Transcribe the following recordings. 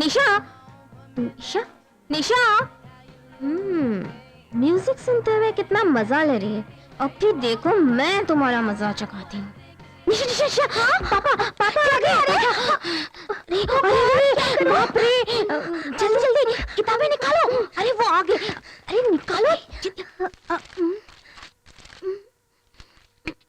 निशा, निशा, निशा। Music सुनते हुए कितना मजा ले रही है। अब फिर देखो मैं तुम्हारा मजा चखाती हूँ। निशा, निशा, निशा। हाँ? पापा, पापा आ गए। अरे, अरे, बाप रे! जल्दी जल्दी किताबें निकालो। अरे वो आ गए। अरे निकालो।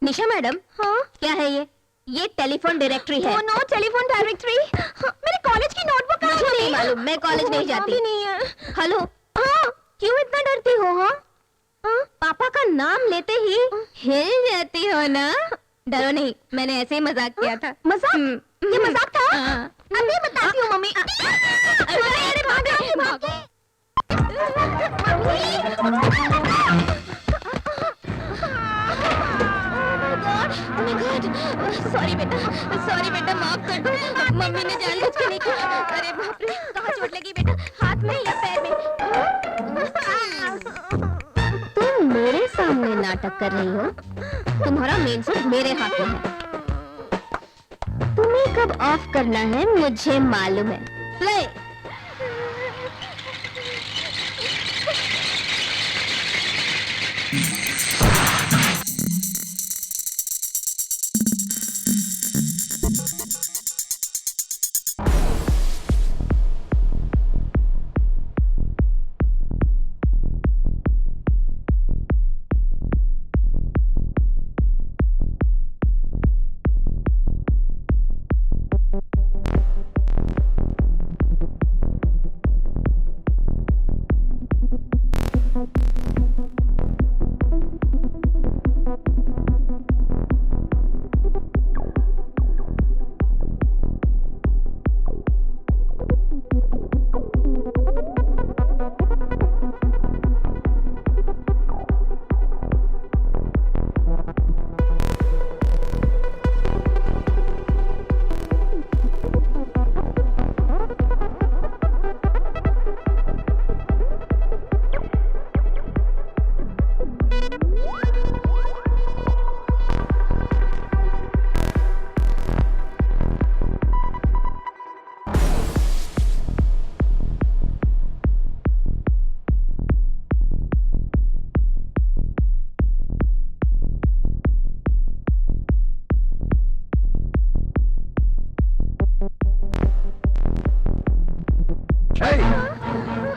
निशा मैडम। हाँ? क्या है ये? ये टेलीफोन डायरेक्टरी है। No telephone directory. मेरे कॉलेज की नोटबुक कहाँ है? मुझे नहीं मालूम, मैं कॉलेज नहीं जाती। नहीं है। हेलो। हाँ? क्यों इतना डरती हो? हाँ? पापा का नाम लेते ही हिल जाती हो ना? डरो नहीं, मैंने ऐसे ही मजाक किया था। मजाक? ये मजाक था? अभी बताती हूँ मम्मी। अरे भागो। सॉरी बेटा, माफ कर दो। मम्मी ने जानबूझ के नहीं किया। अरे बाप रे, कहाँ चोट लगी बेटा? हाथ में या पैर में? तुम मेरे सामने नाटक कर रही हो। तुम्हारा मेन सूट मेरे हाथ में है। तुम्हें कब ऑफ करना है मुझे मालूम है। प्ले।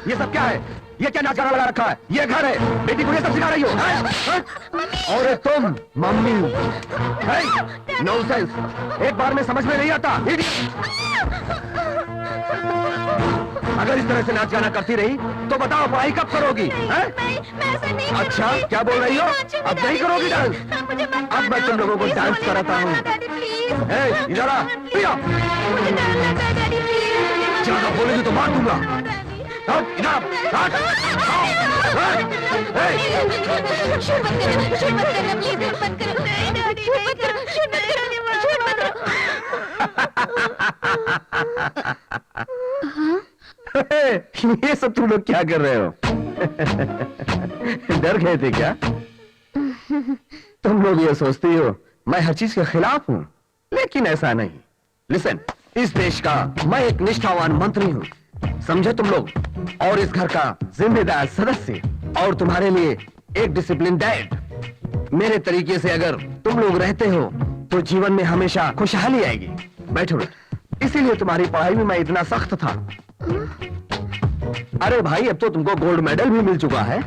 ये सब क्या है? ये क्या नाच गाना लगा रखा है? ये घर है, बेटी को ये सब सिखा रही हो? और तुम मम्मी? नॉनसेंस, एक बार में समझ में नहीं आता। अगर इस तरह से नाच गाना करती रही तो बताओ पढ़ाई कब करोगी? अच्छा, क्या बोल रही हो? अब नहीं करोगी डांस? अब मैं तुम लोगों को डांस कराता हूँ। इधर आ, प्रिया। ज्यादा बोलेगी तो मार दूंगा। ये सब तुम लोग क्या कर रहे हो? डर गए थे क्या? तुम लोग ये सोचती हो मैं हर चीज के खिलाफ हूं, लेकिन ऐसा नहीं। लिसन, इस देश का मैं एक निष्ठावान मंत्री हूं, समझे तुम लोग? और इस घर का जिम्मेदार सदस्य, और तुम्हारे लिए एक डिसिप्लिन डैड। मेरे तरीके से अगर तुम लोग रहते हो तो जीवन में हमेशा खुशहाली आएगी। बैठो बेटा, इसीलिए तुम्हारी पढ़ाई में मैं इतना सख्त था। अरे भाई, अब तो तुमको गोल्ड मेडल भी मिल चुका है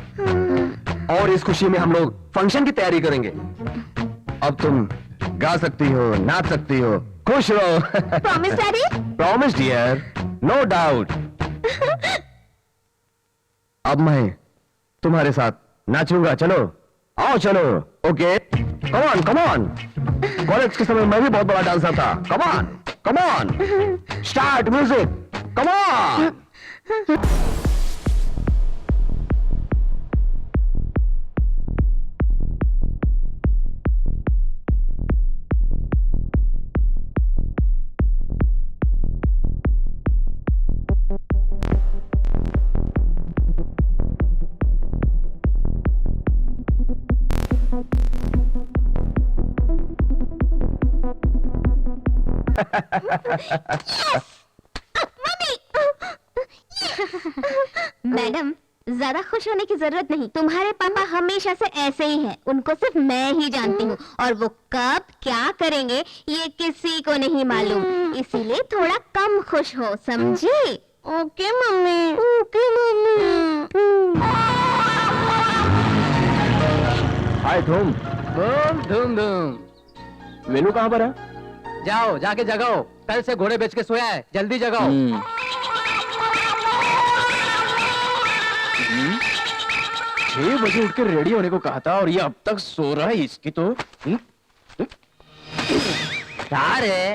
और इस खुशी में हम लोग फंक्शन की तैयारी करेंगे। अब तुम गा सकती हो, नाच सकती हो, खुश रहो। Promise daddy? Promise dear, no doubt. अब मैं तुम्हारे साथ नाचूंगा, चलो आओ चलो। Okay, come on come on. College के समय मैं भी बहुत बड़ा डांसर था। Come on come on, start music, come on. Yes! Mummy! ज्यादा खुश होने की जरूरत नहीं। तुम्हारे पापा हमेशा से ऐसे ही हैं। उनको सिर्फ मैं ही जानती हूँ और वो कब क्या करेंगे ये किसी को नहीं मालूम। इसीलिए थोड़ा कम खुश हो, समझी? Okay mummy. Okay mummy. Hi धूम धूम धूम धूम। वेलू कहाँ पर है? जाओ जाके जगाओ, कल से घोड़े बेच के सोया है, जल्दी जगाओ। 6 बजे उठ के रेडी होने को कहा था और ये अब तक सो रहा है। इसकी तो क्या रे?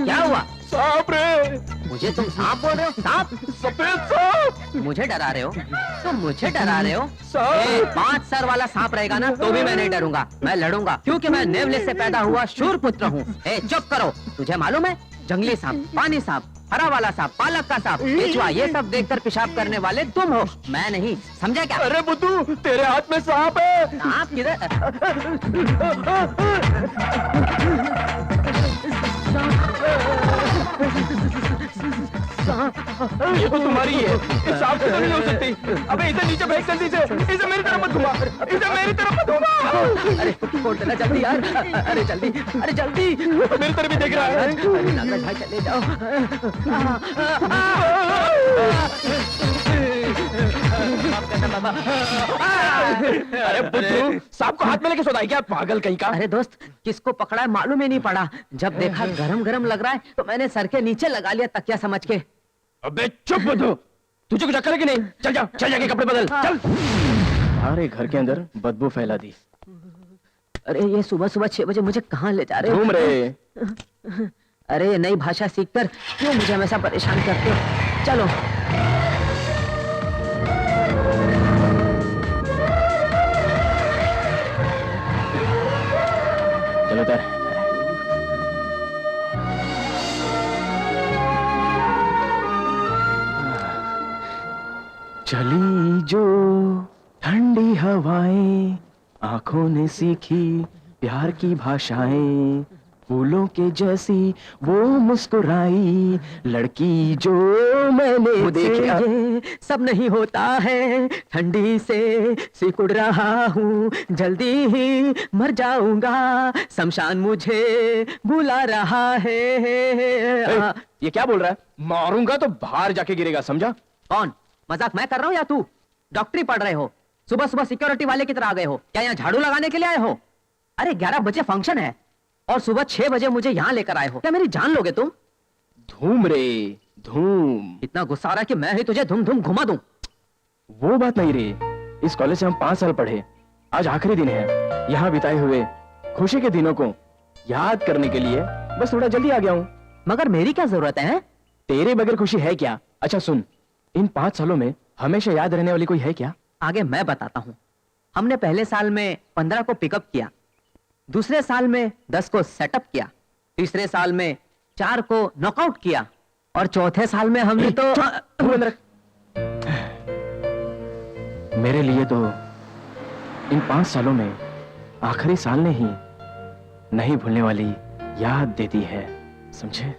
क्या हुआ? सांप रे। मुझे तुम सांप बोल रहे हो? सांप? सफेद सांप। मुझे डरा रहे हो? तुम मुझे डरा रहे हो? सांप। 5 सर वाला सांप रहेगा ना तो भी मैं नहीं डरूंगा, मैं लड़ूंगा, क्योंकि मैं नेवले से पैदा हुआ शूर पुत्र हूँ। चुप करो। तुझे मालूम है, जंगली सांप, पानी सांप, हरा वाला सांप, पालक का सांप, केचुआ, ये सब देखकर पेशाब करने वाले तुम हो, मैं नहीं, समझे क्या? अरे बुद्धू, तेरे हाथ में सांप है। सांप किधर? ये तो तुम्हारी है, इस सांप से तो नहीं हो सकती। अबे इसे नीचे फेंक जल्दी से। इसे मेरी तरफ मत घुमा, इसे मेरी तरफ मत घुमा। अरे खोल देना जल्दी यार, अरे जल्दी, अरे जल्दी। मेरी तरफ भी देख रहा है। अरे नागराज भाई चले जाओ। अरे बुद्धू, सांप को हाथ में लेके सोता है क्या, पागल कहीं का? अरे दोस्त, किसको पकड़ा है मालूम ही नहीं पड़ा। जब देखा गरम गरम लग रहा है तो मैंने सर के नीचे लगा लिया तकिया समझ के। अबे चुप बुद्धू, तुझे कुछ अक्ल है कि नहीं? चल जा, चल जाके कपड़े बदल, चल। सारे घर के अंदर बदबू फैला दी। अरे ये सुबह सुबह 6 बजे मुझे कहाँ ले जा रहे हो? घूम रहे। अरे ये नई भाषा सीखकर क्यों मुझे हमेशा परेशान करते हो? चलो। चलो उतर। चली जो ठंडी हवाएं, आंखों ने सीखी प्यार की भाषाएं, फूलों के जैसी वो मुस्कुराई, लड़की जो मैंने देखा। ये सब नहीं होता है, ठंडी से सिकुड़ रहा हूँ, जल्दी ही मर जाऊंगा, शमशान मुझे बुला रहा है। ये क्या बोल रहा है? मारूंगा तो बाहर जाके गिरेगा, समझा? कौन? मजाक मैं कर रहा हूँ या तू? डॉक्टरी पढ़ रहे हो, सुबह सुबह सिक्योरिटी वाले की तरह आ गए हो क्या? यहाँ झाड़ू लगाने के लिए आए हो? अरे 11 बजे फंक्शन है और सुबह 6 बजे मुझे यहाँ लेकर आए हो, क्या मेरी जान लोगे तुम? धूम रे धूम। इतना गुस्सा आ रहा है कि मैं ही तुझे धूम धूम घुमा दूं। वो बात नहीं रे, इस कॉलेज से हम 5 साल पढ़े, आज आखिरी दिन है। यहाँ बिताए हुए खुशी के दिनों को याद करने के लिए बस थोड़ा जल्दी आ गया हूँ। मगर मेरी क्या जरूरत है? तेरे बगैर खुशी है क्या? अच्छा सुन, इन 5 सालों में हमेशा याद रहने वाली कोई है क्या? आगे मैं बताता हूँ। हमने पहले साल में 15 को पिकअप किया, दूसरे साल में 10 को सेटअप किया, तीसरे साल में 4 को नॉकआउट किया और चौथे साल में हमने तो मेरे लिए तो इन 5 सालों में आखिरी साल ने ही नहीं भूलने वाली याद देती है, समझे?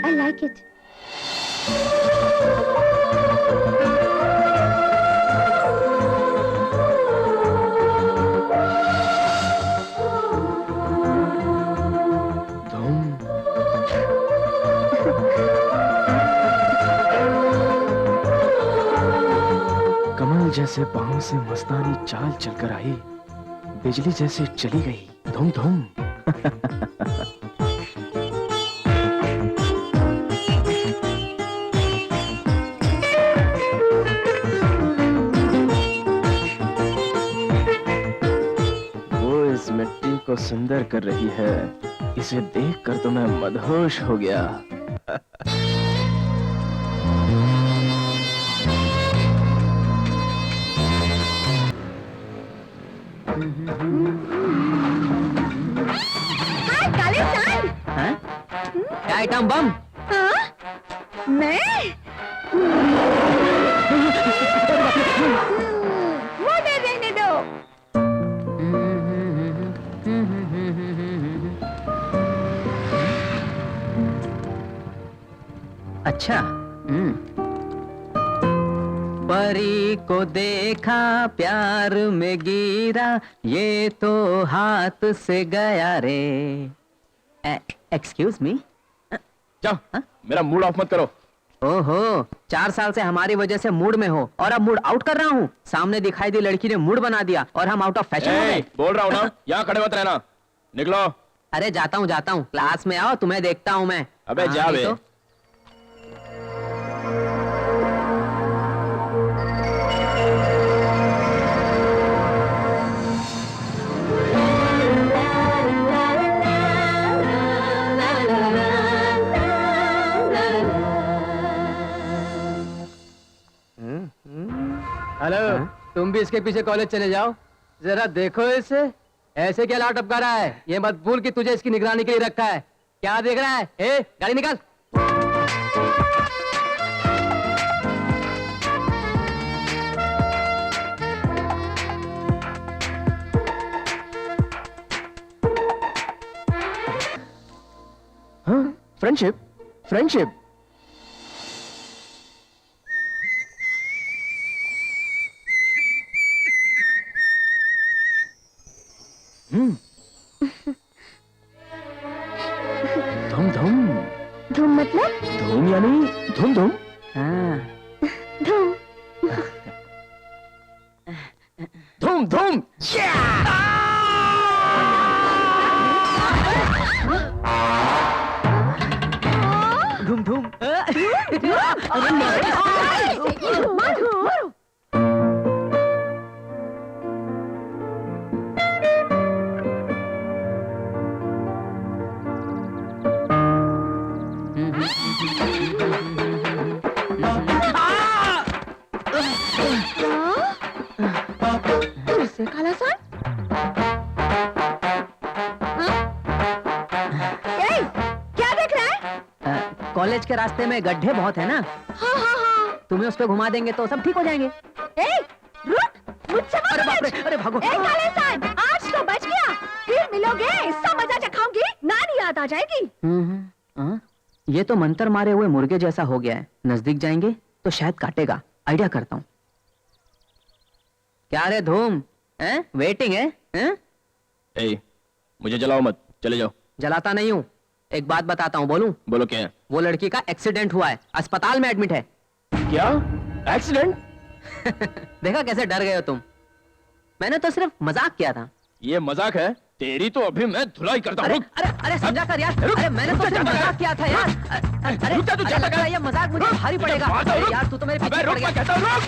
I like it. धूम। कमल जैसे पाँव से मस्तानी चाल चलकर आई, बिजली जैसे चली गई, धूम धूम। को सुंदर कर रही है, इसे देखकर तो मैं मदहोश हो गया। हाय काले सान। हाँ? क्या आइटम बम? हाँ? मैं? मुझे रहने दो। अच्छा। परी को देखा प्यार में गिरा, ये तो हाथ से गया रे। Excuse me. जाओ, हाँ? मेरा मूड ऑफ मत करो। ओहो, 4 साल से हमारी वजह से मूड में हो और अब मूड आउट कर रहा हूँ। सामने दिखाई दी लड़की ने मूड बना दिया और हम आउट ऑफ फैशन हो गए। बोल रहा हूँ ना, यहाँ खड़े मत रहना, निकलो। अरे जाता हूँ, क्लास में आओ, तुम्हें देखता हूँ मैं। अबे हाँ, जा नहीं बे। तो? हेलो, तुम भी इसके पीछे कॉलेज चले जाओ। जरा देखो इसे, ऐसे क्या लाट टपका रहा है। ये मत भूल कि तुझे इसकी निगरानी के लिए रखा है। क्या देख रहा है? गाड़ी निकाल। हाँ, फ्रेंडशिप, फ्रेंडशिप। धूम धूम। धूम मतलब? धूम यानी धूम धूम। हाँ। धूम। धूम धूम। धूम धूम। फिर से काला सान? क्या देख रहा है? कॉलेज के रास्ते में गड्ढे बहुत है ना, हाँ हाँ हाँ। तुम्हें उस पे घुमा देंगे तो सब ठीक हो जाएंगे। रुक, मुझसे मत अरे बाप रे, बच। अरे भागो। काले सान, आज तो बच गया। फिर मिलोगे, इसका मजा चखाओगी, नानी याद आ जाएगी। ये तो मंतर मारे हुए मुर्गे जैसा हो गया है। नजदीक जाएंगे तो शायद काटेगा। आइडिया करता हूँ। क्या रे धूम, वेटिंग है? ए, मुझे जलाओ मत, चले जाओ। जलाता नहीं हूँ। एक बात बताता हूँ, बोलूं? बोलो क्या है? वो लड़की का एक्सीडेंट हुआ है, अस्पताल में एडमिट है। क्या एक्सीडेंट? देखा कैसे डर गए हो तुम? मैंने तो सिर्फ मजाक किया था। ये मजाक है? तेरी तो अभी मैं धुलाई करता अरे हूँ। अरे अरे समझा कर यार। रुक, अरे मैंने तो रुक, सिर्फ रुक, मजाक किया था यार। अरे रुक जा, तू अरे जाता लग रहा है क्या? ये मजाक मुझे भारी पड़ेगा। मारता हूँ, अरे रुक। यार तू तो मेरे अबे पीछे रुक, पड़ गया। मैं कहता हूँ रुक।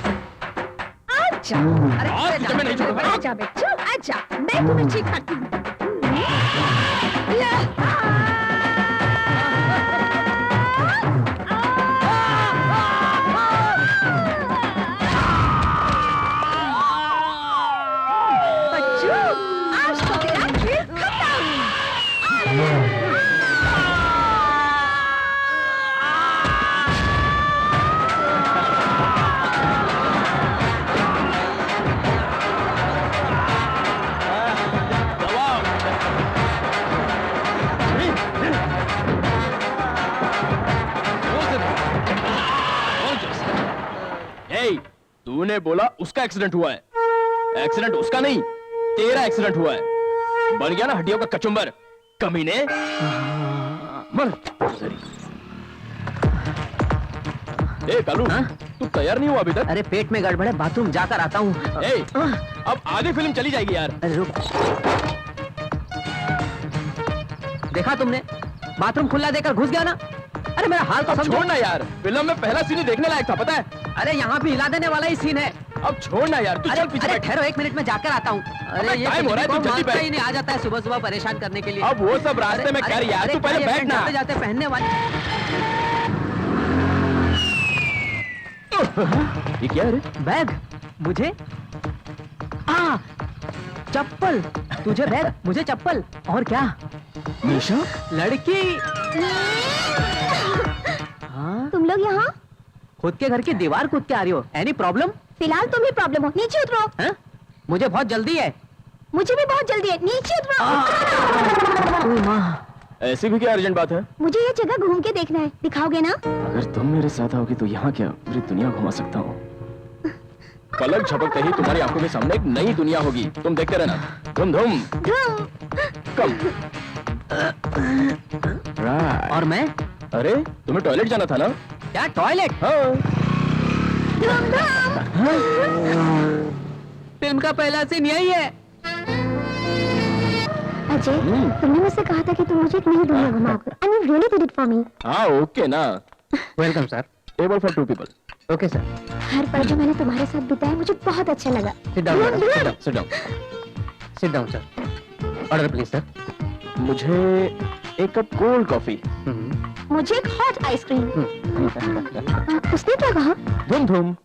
आजा, अरे आज अरे तुझे मैं नहीं छोड़ूंगा। आजा बच्चों, आजा, मैं तुम्हें ठीक करती हूँ। बच्चों, आज तो तेरा खेल खत्म। तूने बोला उसका एक्सीडेंट हुआ है। एक्सीडेंट उसका नहीं, तेरा एक्सीडेंट हुआ है। बन गया ना हड्डियों का कचुम्बर, कमीने। मर। ए कालू, हाँ? तू तैयार नहीं हुआ अभी तक? अरे पेट में गड़बड़ है, बाथरूम जाकर आता हूँ। ए, अब आधी फिल्म चली जाएगी यार। अरे रुक। देखा तुमने, बाथरूम खुला देकर घुस गया ना। अरे मेरा हाल तो समझो। छोड़ ना यार, फिल्म में पहला सीन ही देखने लायक था, पता है? अरे यहाँ भी हिला देने वाला ही सीन है। अब छोड़ ना यार, तू अरे चल पीछे अरे बैठ। ठहरो, 1 मिनट में जाकर आता हूँ। अरे ये टाइम हो रहा है, को तू जल्दी मानता बैठ। ही नहीं, आ जाता है सुबह सुबह परेशान करने के लिए। अब वो सब रास्ते में कर यार, तू पहले बैठ ना। जाते जाते पहनने वाले। ये क्या है रे? बैग मुझे चप्पल, तुझे बैग मुझे चप्पल, और क्या निशा? लड़की। हाँ, तुम लोग यहाँ? खुद के घर की दीवार कूद के आ रही हो, एनी प्रॉब्लम? फिलहाल तुम ही प्रॉब्लम हो, नीचे उतरो। हैं? मुझे बहुत जल्दी है। मुझे भी बहुत जल्दी है, नीचे उतरो। ओए माँ, ऐसी भी क्या अर्जेंट बात है? मुझे ये जगह घूम के देखना है, दिखाओगे ना? अगर तुम मेरे साथ आओगी तो यहाँ क्या पूरी दुनिया घुमा सकता हूँ। पलक झपकते ही तुम्हारी आंखों के सामने एक नई दुनिया होगी, तुम देखते रहना। धूम धूम धूम। कम। राइट। और मैं अरे तुम्हें टॉयलेट जाना था ना? क्या टॉयलेट? हाँ। धूम धूम। फिल्म का पहला सीन यही है। अजय, तुमने मुझसे कहा था कि तुम मुझे एक नई दुनिया घुमाओगे। And you really did it for me. हाँ ओके ना। Welcome sir. Table for 2 people। Okay sir. हर पल जो मैंने तुम्हारे साथ बिताया मुझे बहुत अच्छा लगा। Sit down madam, sit down, sit down. Sit down sir. Order please sir. मुझे एक कप कोल्ड कॉफी। मुझे एक हॉट आइसक्रीम। उसने क्या कहा? धूम धूम।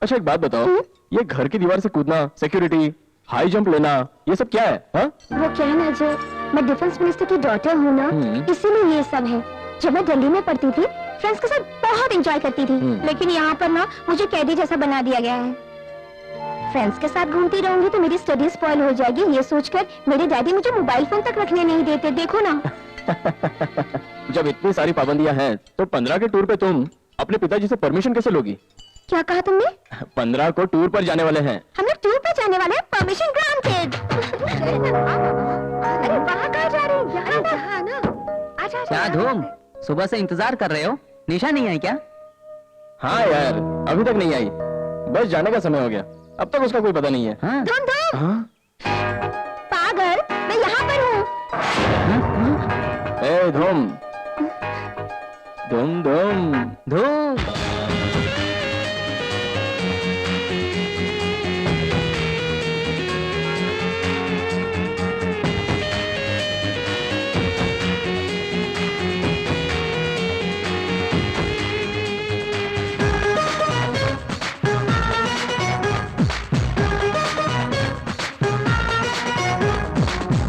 अच्छा एक बात बताओ, ये घर की दीवार से कूदना, सिक्योरिटी, हाई जंप लेना, ये सब क्या है? हाँ? वो क्या है ना अजय, मैं डिफेंस मिनिस्टर की डॉटर हूँ ना, इसीलिए ये सब है। जब मैं दिल्ली में पढ़ती थी, फ्रेंड्स के साथ बहुत एंजॉय करती थी, लेकिन यहाँ पर ना मुझे कैदी जैसा बना दिया गया है। फ्रेंड्स के साथ घूमती रहूंगी तो मेरी स्टडी स्पॉइल हो जाएगी, ये सोचकर मेरे डैडी मुझे मोबाइल फोन तक रखने नहीं देते, देखो ना। जब इतनी सारी पाबंदियां हैं, तो 15 के टूर पे तुम अपने पिताजी से परमिशन कैसे लोगी? क्या कहा तुमने? 15 को टूर पर जाने वाले हैं। हम लोग टूर पे जाने वाले हैं, परमिशन ग्रांटेड। अरे वहाँ कहाँ जा रही है? यहाँ ना। आजा, आजा, क्या आजा। धूम, सुबह से इंतजार कर रहे हो? निशा नहीं आई क्या? हाँ यार, अभी तक नहीं आई, बस जाने का समय हो गया, अब तक उसका कोई पता नहीं है। हाँ? धूम धूम। हाँ? पागल, मैं यहाँ पर हूँ। ए धूम धूम धूम। धूम।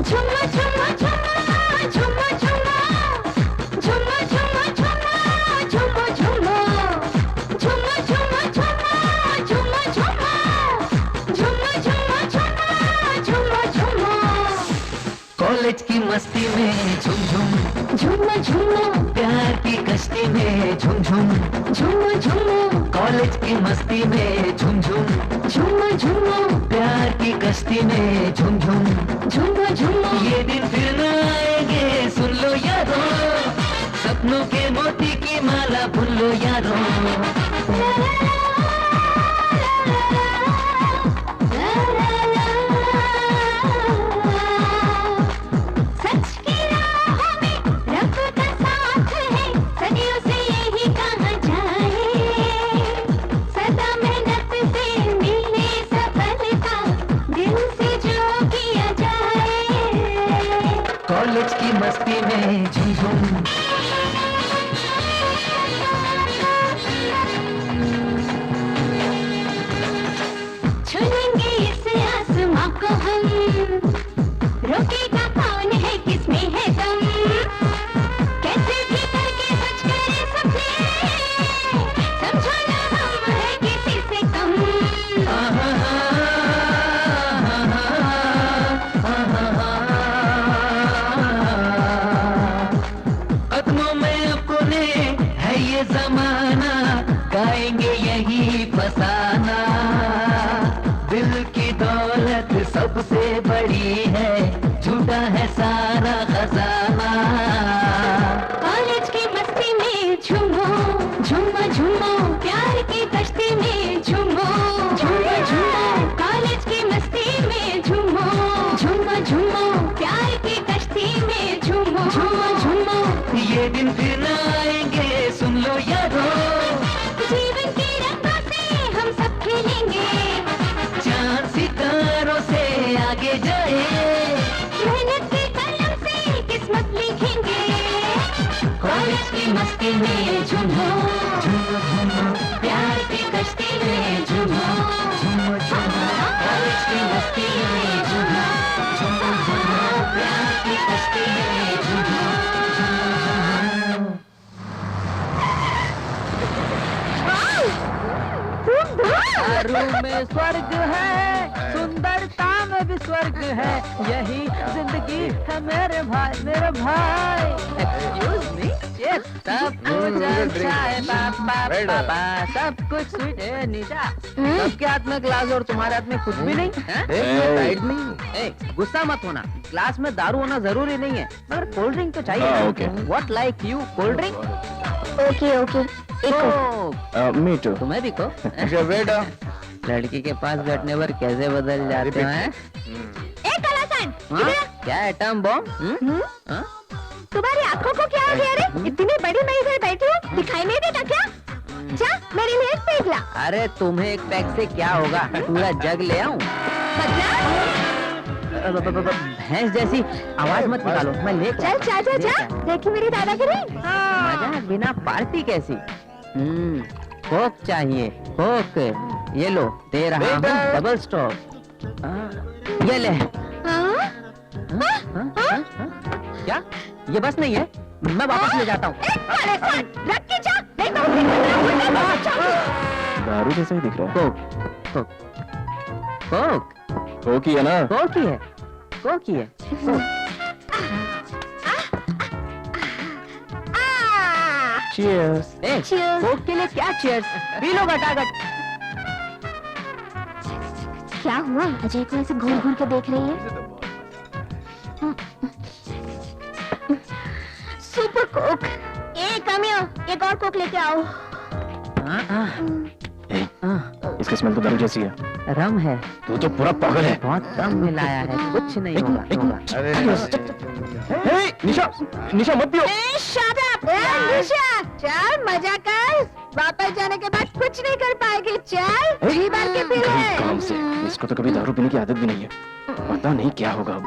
झुमा झुमा झुमा झुमा झुमा झुमा झुमा झुमा झुमा झुमा झुमा झुमा झुमा झुमा झुमा झुमा झुमा झुमा झुमा कॉलेज की मस्ती में झूम झूम, झुमा झुमा प्यार की कश्ती में झूम झूम, झुमा झुमा कॉलेज की मस्ती में झूम झूम, झुमा झुमा प्यार की कश्ती में झूम झूम। झुमा झुमा ये दिन फिर न आएंगे, सुन लो यारों, सपनों के मोती की माला भूल लो यारों। सच की राहों में रब का साथ है, सदियों से यही कहा जाए। सदा मेहनत से मिले सफलता, दिल से जो किया जाए। कॉलेज की मस्ती में झूम झूम, छुएंगे इस आसमां को हम, रोकेगा कौन है, किसमें है दम। कैसे भी करके सच करे सपने, समझो ना हम है किसी से कम। कदमों में अपने है ये जमाना, गाएंगे यही फसाना। दिल की दौलत सबसे बड़ी है, झूठा है सारा खजाना। कॉलेज की मस्ती में झूमो, झूमो झूमो, प्यार की कश्ती में झूमो, झूमो झूमो, कॉलेज की मस्ती में झूमो, झूमो झूमो, प्यार की कश्ती में झूमो, झूमो झूमो। ये दिन फिर न आएंगे, सुन लो यारों, जीवन के मस्ती में झूमो झूमो झूमो प्यार की कश्ती में झूमो झूमो झूमो कॉलेज की मस्ती में झूमो झूमो झूमो प्यार की कश्ती में झूमो रूम में स्वर्ग है, सुंदरता में भी स्वर्ग है, यही जिंदगी है मेरे भाई। एक्सक्यूज मी, ये सब कुछ अच्छा है पापा, सब कुछ स्वीट है निशा। सबके हाथ में ग्लास और तुम्हारे हाथ में कुछ भी नहीं है? साइड में। ए, गुस्सा मत होना, ग्लास में दारू होना जरूरी नहीं है, मगर कोल्ड ड्रिंक तो चाहिए। Okay. What like you, cold drink? Okay okay me too. तुम्हें भी को बेटा लड़की के पास बैठने पर कैसे बदल जाते हैं? एक कलासन हाँ? क्या एटम बॉम्ब? हाँ? तुम्हारी आंखों को क्या हो गया रे? इतनी बड़ी मैं इधर बैठी हूँ, दिखाई नहीं देता क्या? जा मेरे लिए एक पैक ला। अरे तुम्हें एक पैक से क्या होगा, पूरा जग ले आऊं? भैंस जैसी आवाज मत निकालो, मैं ले चल जा जा जा, देखी मेरी दादागिरी। मजा बिना पार्टी कैसी? कोक चाहिए, कोक। ये लो, दे रहा हूँ डबल स्टॉप। ये ले। क्या? ये बस नहीं है, मैं वापस ले जाता हूँ। रख के जा, नहीं तो फिर दारू जैसा ही दिख रहा है। कोक, कोक, कोक, कोक ही है ना? कोक ही है, कोक ही है। Cheers. ए, Cheers. कोक के लिए क्या चीयर्स? P low गटागट। क्या हुआ? अजय को ऐसे घूर घूर के देख रही है। Super Coke. ए कमियो, एक और कोक लेके आओ। ए, इसका स्मेल तो दारू जैसी है। रम है, तू तो पूरा पागल है। बहुत कम मिलाया है, कुछ नहीं होगा। ए, निशा, निशा मत पियो। शट अप निशा, चल मजा कर। वापस जाने के बाद कुछ नहीं कर पाएगी, चल जी भर के पी ले। काम से इसको तो कभी दारू पीने की आदत भी नहीं है, पता नहीं क्या होगा अब।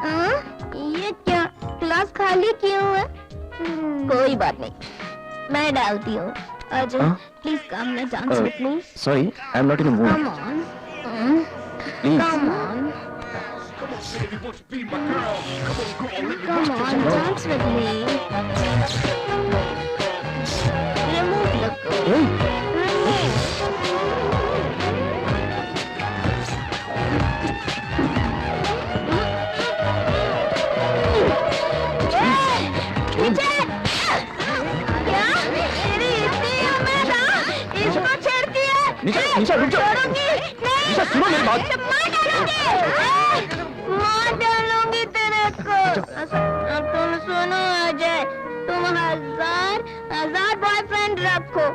ये क्या क्लास खाली क्यों है? कोई बात नहीं, मैं डालती हूँ। अजय हाँ? प्लीज कम ना dance with me. Sorry, I am not in mood. Come on, please. Come on, come on, dance with me. Remove the coat. Remove. नीचे! क्या? मेरी इतनी उम्र था, इसको छेड़ती है? निशा, निशा, रुक जाओ। छोड़ूंगी नहीं। निशा, सुनो मेरी बात। मार डालूंगी, मार डालूंगी तेरे को। अब तुम सुनो अजय, तुम हजार बॉयफ्रेंड रखो,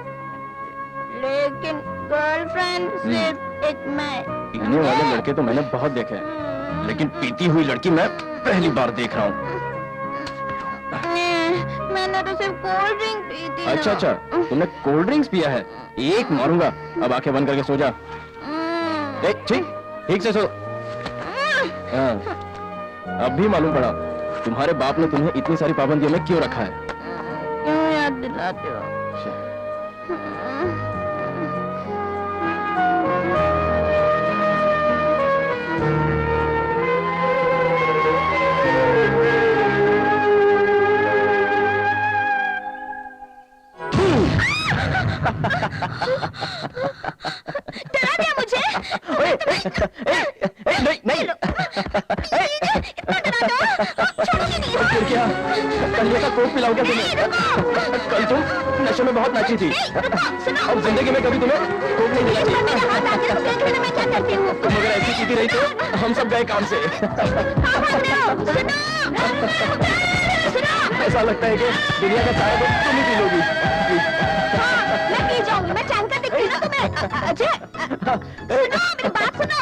लेकिन गर्लफ्रेंड सिर्फ एक मैं। पीने वाले लड़के तो मैंने बहुत देखे हैं, लेकिन पीती हुई लड़की मैं पहली बार देख रहा हूँ। मैंने तो सिर्फ कोल्ड ड्रिंक पी थी ना। अच्छा अच्छा, तुमने कोल्ड ड्रिंक्स पिया है? एक मारूंगा, अब आंखें बंद करके सो जा। ठीक से सो। हाँ, अब भी मालूम पड़ा तुम्हारे बाप ने तुम्हें इतनी सारी पाबंदियों में क्यों रखा है। क्यों याद दिलाते हो? डरा दिया मुझे? नहीं नहीं, इतना डरा दो, छोड़ूंगी नहीं। फिर क्या? कल का कोक पिलाऊं क्या तुम्हें? कल तुम नशे में बहुत नाची थी, अब जिंदगी में कभी तुम्हें कोक नहीं मिला मेरे चाहिए। हाथ आके तो देख लेना मैं क्या करती हूँ। तुम अगर ऐसी पीती रही तो हम सब गए काम से। ऐसा लगता है कि दुनिया का साया तो तुम ही पी लोगी। मैं पी जाऊंगी, मैं जानकर दिखती हूँ ना तुम्हें। अजय सुनो, मेरी बात सुनो।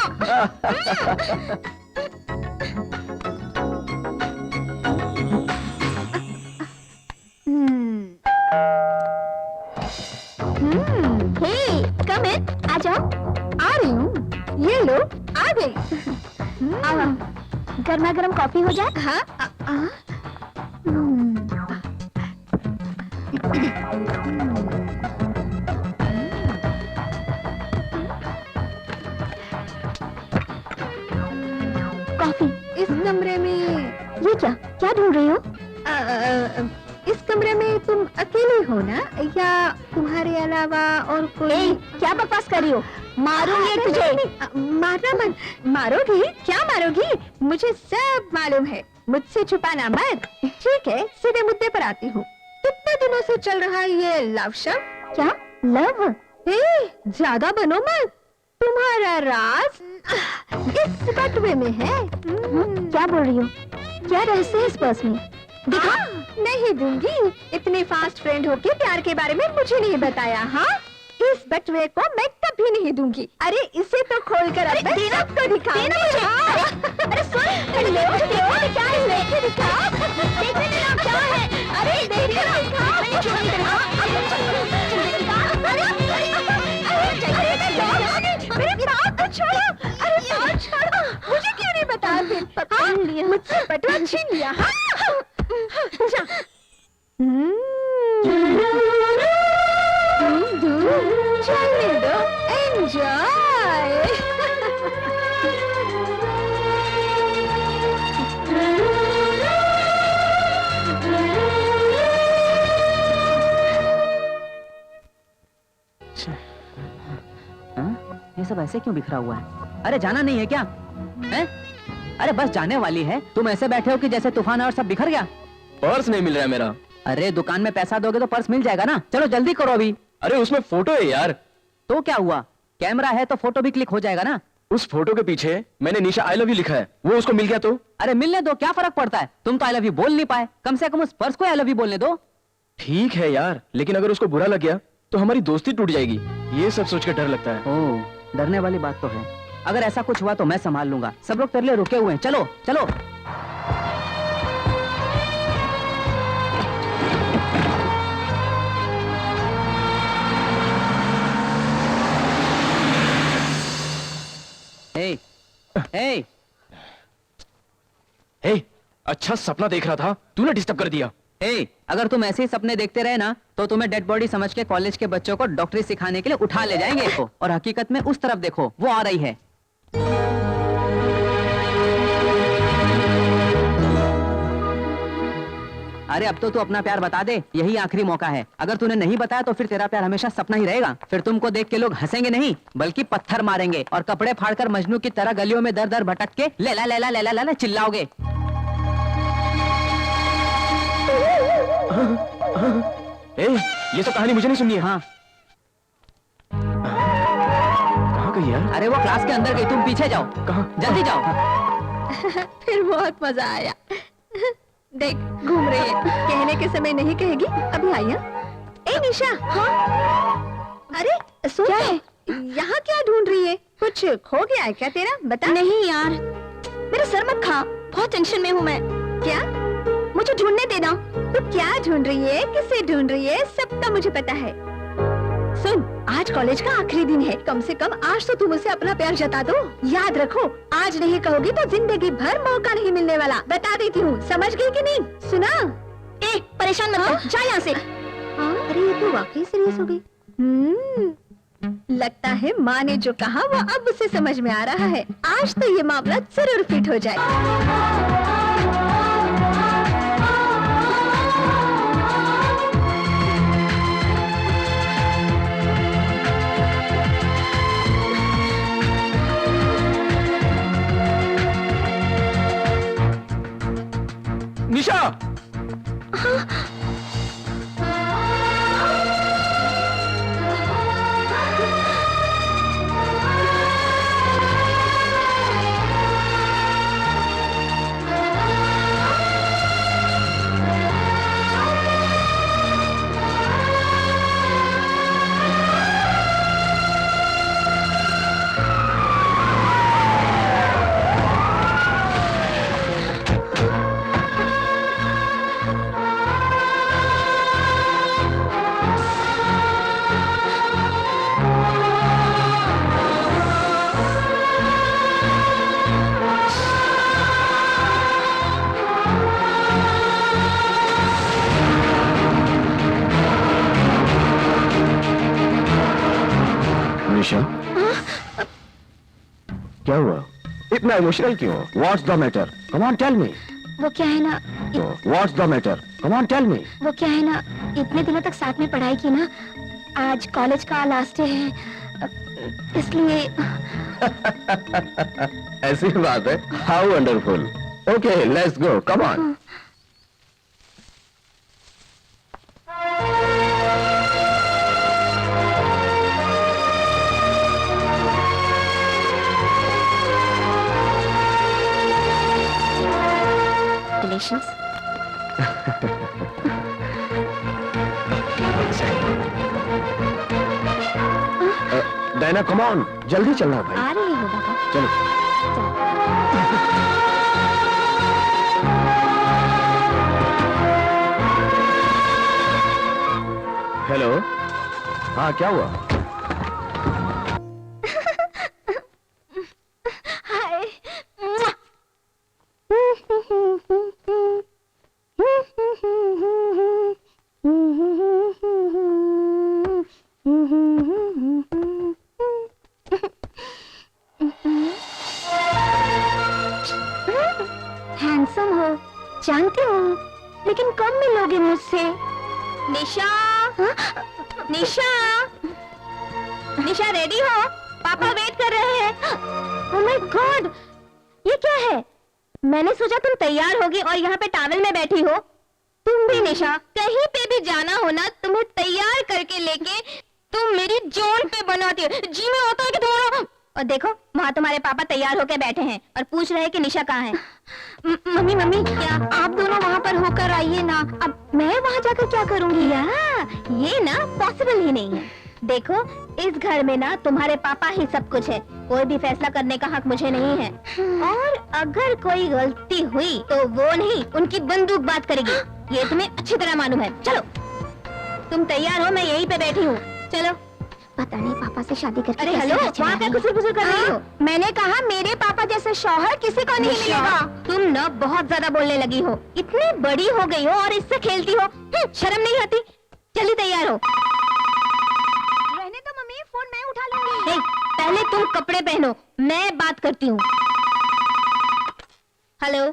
हे कम इन, आ जाओ। आ रही हूँ, ये लो आ गई। गर्मा गर्म कॉफी हो जाए। हाँ कॉफी। इस कमरे में ये क्या क्या ढूंढ रही हो? इस कमरे में तुम अकेले हो ना, या तुम्हारे अलावा और कोई? ए, क्या बकवास कर रही हो? मारूंगी तुझे। मारना मत। मारोगी? क्या मारोगी? मुझे सब मालूम है, मुझसे छुपाना मत। ठीक है, सीधे मुद्दे पर आती हूँ। कितने दिनों से चल रहा है ये लव शव? क्या लव? ज्यादा बनो मत, तुम्हारा राज इस बटुए में है। क्या बोल रही हो? क्या रहस्य है इस पर्स में? दिखा। नहीं दूंगी। इतने फास्ट फ्रेंड होके प्यार के बारे में मुझे नहीं बताया। हाँ, इस बटुए को मैं कभी नहीं दूंगी। अरे इसे तो खोल कर अब देना तो दिखाओ। अरे सुन, अरे ले क्या है? लेके दिखाओ। देखने देना क्या है? अरे देखने दिखाओ। मैंने चोरी करा। मेरे पाँव तो छोड़ो। अरे पाँव छोड़ो। मुझे क्यों नहीं बता फिर? मुझसे बटुआ छीन लिया। जा। चलने दो, एंजॉय। ये सब ऐसे क्यों बिखरा हुआ है? अरे जाना नहीं है क्या? हैं? अरे बस जाने वाली है, तुम ऐसे बैठे हो कि जैसे तूफान और सब बिखर गया। पर्स नहीं मिल रहा है मेरा। अरे दुकान में पैसा दोगे तो पर्स मिल जाएगा ना। चलो जल्दी करो अभी। अरे उसमें फोटो है यार। तो क्या हुआ, कैमरा है तो फोटो भी क्लिक हो जाएगा ना। उस फोटो के पीछे मैंने निशा आई लव यू लिखा है, वो उसको मिल गया तो? अरे मिलने दो, क्या फर्क पड़ता है? तुम तो आई लव यू बोल नहीं पाए, कम से कम उस पर्स को आई लव यू बोलने दो। ठीक है यार, लेकिन अगर उसको बुरा लग गया तो हमारी दोस्ती टूट जाएगी। ये सब सोच कर डर लगता है। ओह, डरने वाली बात तो है। अगर ऐसा कुछ हुआ तो मैं संभाल लूंगा। सब लोग तेरे लिए रुके हुए हैं। चलो चलो। हे, हे, हे, अच्छा सपना देख रहा था, तूने डिस्टर्ब कर दिया। हे, अगर तुम ऐसे ही सपने देखते रहे ना तो तुम्हें डेड बॉडी समझ के कॉलेज के बच्चों को डॉक्टरी सिखाने के लिए उठा ले जाएंगे। और हकीकत में उस तरफ देखो, वो आ रही है। अरे अब तो तू अपना प्यार बता दे, यही आखिरी मौका है। अगर तूने नहीं बताया तो फिर तेरा प्यार हमेशा सपना ही रहेगा। फिर तुमको देख के लोग हंसेंगे नहीं बल्कि पत्थर मारेंगे और कपड़े फाड़कर मजनू की तरह गलियों में दर दर भटक के लैला लैला लैला लैला चिल्लाओगे। ये तो कहानी मुझे नहीं सुननी है। हाँ, कहाँ गई यार? अरे वो क्लास के अंदर गई, तुम पीछे जाओ। कहाँ? जल्दी जाओ। फिर बहुत मजा आया। देख घूम रही है, कहने के समय नहीं कहेगी। अभी आई है। ए निशा। हाँ? अरे सुन, क्या है? यहाँ क्या ढूंढ रही है? कुछ खो गया है क्या तेरा? बता। नहीं यार, मेरा सर मत खा, बहुत टेंशन में हूँ मैं। क्या? मुझे ढूंढने देना। तू क्या ढूंढ रही है, किसे ढूंढ रही है, सबका मुझे पता है। सुन, आज कॉलेज का आखिरी दिन है, कम से कम आज तो तुम उसे अपना प्यार जता दो। याद रखो, आज नहीं कहोगी तो जिंदगी भर मौका नहीं मिलने वाला। बता देती हूँ, समझ गई कि नहीं? सुना? ए, परेशान मत कर, जा यहाँ से। हाँ? अरे ये तो वाकई सीरियस हो गई। लगता है माँ ने जो कहा वो अब उसे समझ में आ रहा है। आज तो ये मामला जरूर फिट हो जाए। निशा! निशा, क्या हुआ? इतना इमोशनल क्यों? What's the matter? Come on, tell me. वो क्या है ना What's the matter? Come on, tell me. वो क्या है ना, इतने दिनों तक साथ में पढ़ाई की ना, आज कॉलेज का लास्ट डे है, इसलिए ऐसी बात है? How wonderful. Okay, let's go. Come on. Congratulations. Diana, come on. जल्दी चलना भाई. आ रही हो बाबा. चलो. हेलो. हाँ, क्या हुआ? हाय. हैंडसम हो, जानती हूँ, लेकिन कब मिलोगे मुझसे? निशा, निशा, निशा रेडी हो? पापा वेट कर रहे हैं. ओह माय गॉड, ये क्या है? मैंने सोचा तुम तैयार होगी और यहाँ पे टॉवेल में बैठी हो. तुम भी निशा, कहीं पे भी जाना हो ना, तुम्हें तैयार करके लेके तुम मेरी जोन पे बनाती हो. जी में होता है कि तुम्हारा. और देखो, वहाँ तुम्हारे पापा तैयार होके बैठे हैं और पूछ रहे हैं कि निशा कहाँ है. मम्मी मम्मी, क्या आप दोनों वहाँ पर होकर आइए ना. अब मैं वहाँ जाकर क्या करूँगी? ये ना पॉसिबल ही नहीं है. देखो, इस घर में ना तुम्हारे पापा ही सब कुछ है. कोई भी फैसला करने का हक मुझे नहीं है. और अगर कोई गलती हुई तो वो नहीं, उनकी बंदूक बात करेगी. ये तुम्हें अच्छी तरह मालूम है. चलो, तुम तैयार हो? मैं यहीं पे बैठी हूँ. चलो. पता नहीं पापा से शादी करके. अरे हेलो, वहाँ क्या कुछ कर रही हो? मैंने कहा मेरे पापा जैसा शौहर किसी को नहीं मिलेगा. तुम ना बहुत ज्यादा बोलने लगी हो. इतनी बड़ी हो गई हो और इससे खेलती हो. शर्म नहीं आती? जल्दी तैयार हो. रहने दो मम्मी, फोन मैं उठा लूंगी. पहले तुम कपड़े पहनो, मैं बात करती हूँ. हेलो.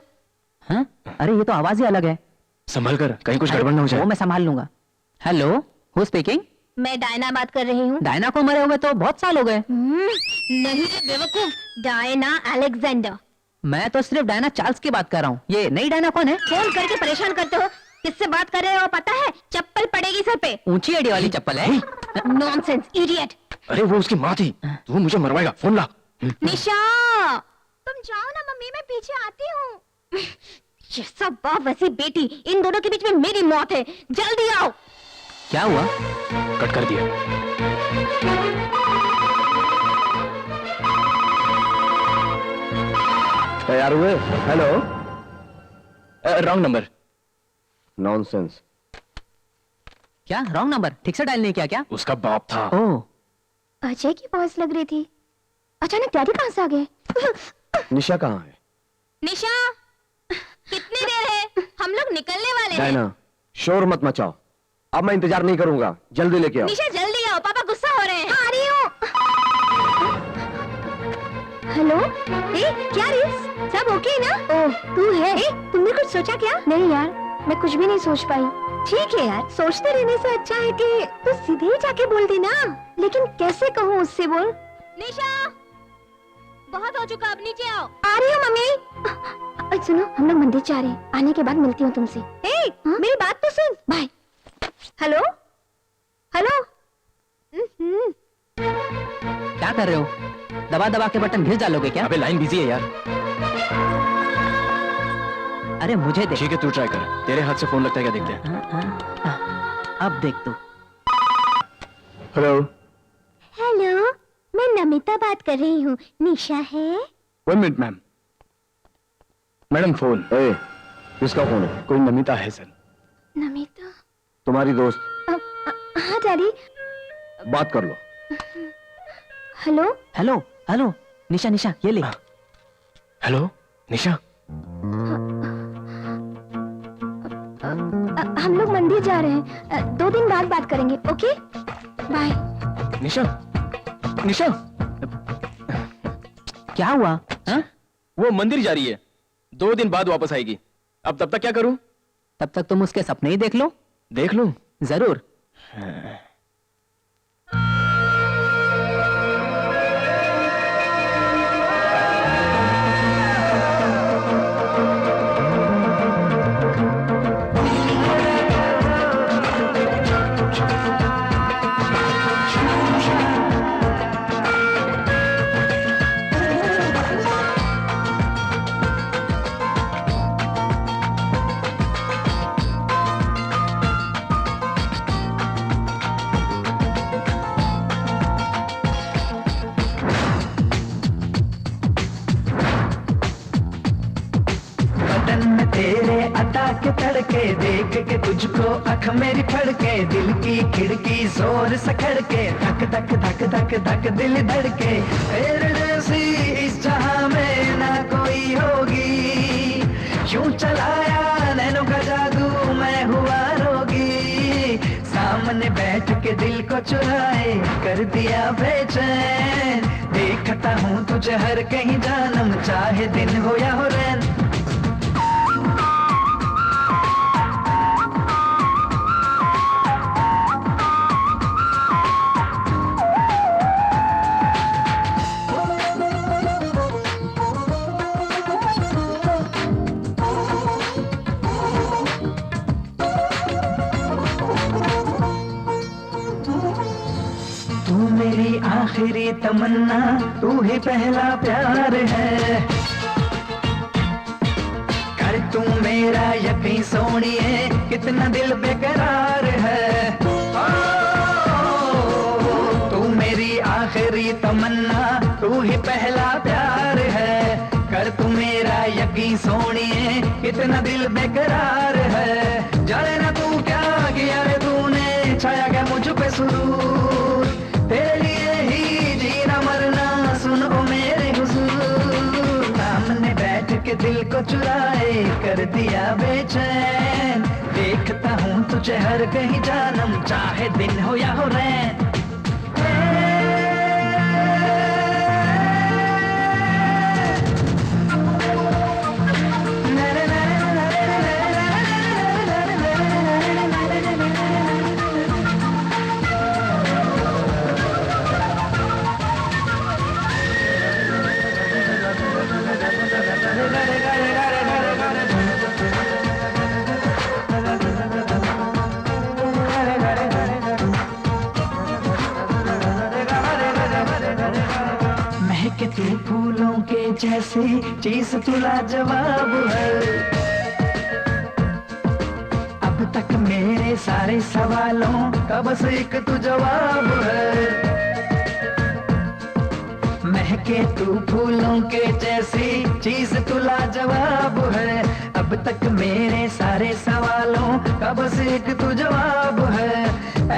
हाँ? अरे ये तो आवाज ही अलग है. संभल कर, कहीं कुछ गड़बड़ ना हो वो जाए. मैं संभाल लूंगा. Hello, who speaking? मैं डायना बात कर रही हूँ. डायना को मरे हुए तो बहुत साल हो गए. नहीं रे बेवकूफ, डायना अलेक्जेंडर. मैं तो सिर्फ डायना चार्ल्स की बात कर रहा हूँ. ये नई डायना कौन है? फोन करके परेशान करते हो. किससे बात कर रहे हो पता है? चप्पल पड़ेगी सर पे. ऊंची एड़ी वाली चप्पल है. Nonsense, idiot. अरे वो उसकी माँ थी. तू मुझे मरवाएगा. फोन ला. निशा, तुम जाओ ना मम्मी, मैं पीछे आती हूँ. ये सब बाप वैसी बेटी, इन दोनों के बीच में मेरी मौत है. जल्दी आओ. क्या हुआ? कट कर दिया. तैयार हुए? हेलो. Wrong number. नॉनसेंस. क्या रॉन्ग नंबर? ठीक से डायल नहीं किया क्या? उसका बाप था. ओह, अजय की वॉइस लग रही थी. अचानक डैडी कहाँ से आ गए? निशा कहाँ है? निशा, कितनी देर है? हम लोग निकलने वाले हैं. डायना, शोर मत मचाओ. अब मैं इंतजार नहीं करूंगा. जल्दी लेके आओ. निशा जल्दी आओ, पापा गुस्सा हो रहे हैं. आ रही हूँ. हेलो. क्या रिस? सब ओके ना? ओह, तू है? तुमने कुछ सोचा क्या? नहीं यार, मैं कुछ भी नहीं सोच पाई. ठीक है यार, सोचते रहने से अच्छा है कि तू सीधे ही जाके बोल दे ना. लेकिन कैसे कहूँ उससे? बोल. निशा, बहुत हो चुका, अब नीचे आओ. आ रही हूँ मम्मी. सुनो, हम लोग मंदिर जा रहे हैं. आने के बाद मिलती हूँ तुमसे. मेरी बात तो सुन. बाय. हेलो. हेलो. क्या कर रहे हो? दबा दबा के बटन घिस डालोगे क्या? अबे लाइन बिजी है यार. अरे मुझे देख. ठीक है, तू ट्राई कर. तेरे हाथ से फोन लगता है क्या, देखते हैं. अब देख तू. हेलो. हेलो, मैं नमिता बात कर रही हूँ. निशा है? 1 मिनट मैम. Madam phone. ए, किसका फोन है? कोई नमिता है सर. नमिता? तुम्हारी दोस्त. हाँ डैडी. बात कर लो. हेलो. हेलो हेलो, निशा निशा ये ले. हेलो निशा. हम लोग मंदिर जा रहे हैं. 2 दिन बाद बात करेंगे. Okay, bye. निशा निशा, क्या हुआ? हाँ? वो मंदिर जा रही है, 2 दिन बाद वापस आएगी। अब तब तक क्या करूं? तब तक तुम उसके सपने ही देख लो। देख लूं? जरूर। बदन में तेरे अदा के तड़के, देख के तुझको अख मेरी फड़के, दिल की खिड़की जोर से खड़के, धक धक धक धक धक दिल धड़के, तेरे जैसी इस जहां में ना कोई होगी, यूं चलाया नैनों का जादू मैं हुआ रोगी, सामने बैठ के दिल को चुराए कर दिया बेचैन, देखता हूँ तुझे हर कहीं जानम, चाहे दिन हो या हो रैन। तू मेरी आखिरी तमन्ना, तू ही पहला प्यार है, कर तू मेरा यकीन सोनिए, कितना दिल बेकरार है। ओ, तू मेरी आखिरी तमन्ना, तू ही पहला प्यार है, कर तू मेरा यकीन सोनिए, कितना दिल बेकरार है। जाने ना तू क्या किया रे तूने, छाया क्या मुझ पे सुरूर, तेरे लिए ही जीना मरना, सुन ओ मेरे हुजूर, सामने बैठ के दिल को चुराए कर दिया बेचैन, देखता हूँ तुझे हर कहीं जानम, चाहे दिन हो या हो रैन। महके तू फूलों के जैसे चीज तू लाजवाब है, अब तक मेरे सारे सवालों का बस एक तू जवाब है। महके तू फूलों के जैसी चीज तू लाजवाब है, अब तक मेरे सारे सवालों का बस एक तू जवाब है।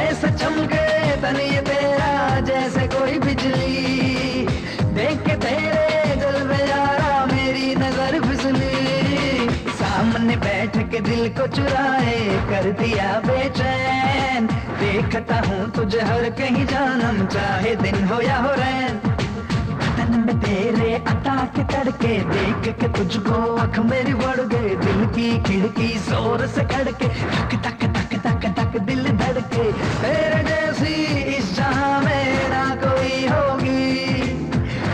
ऐसा चमके तन ये तेरा जैसे कोई बिजली, देख के तेरे जलवे यारा मेरी नजर फिसली, सामने बैठ के दिल को चुराए कर दिया बेचैन, देखता हूँ तुझे हर कहीं जानम, चाहे दिन हो या हो रैन। बदन में तेरे अता के तड़के, देख के तुझको अख मेरी बढ़ गए, दिल की खिड़की जोर से खड़के, धक धक धक धक धक दिल धड़के, तेरे जैसी इस जहां में ना कोई होगी,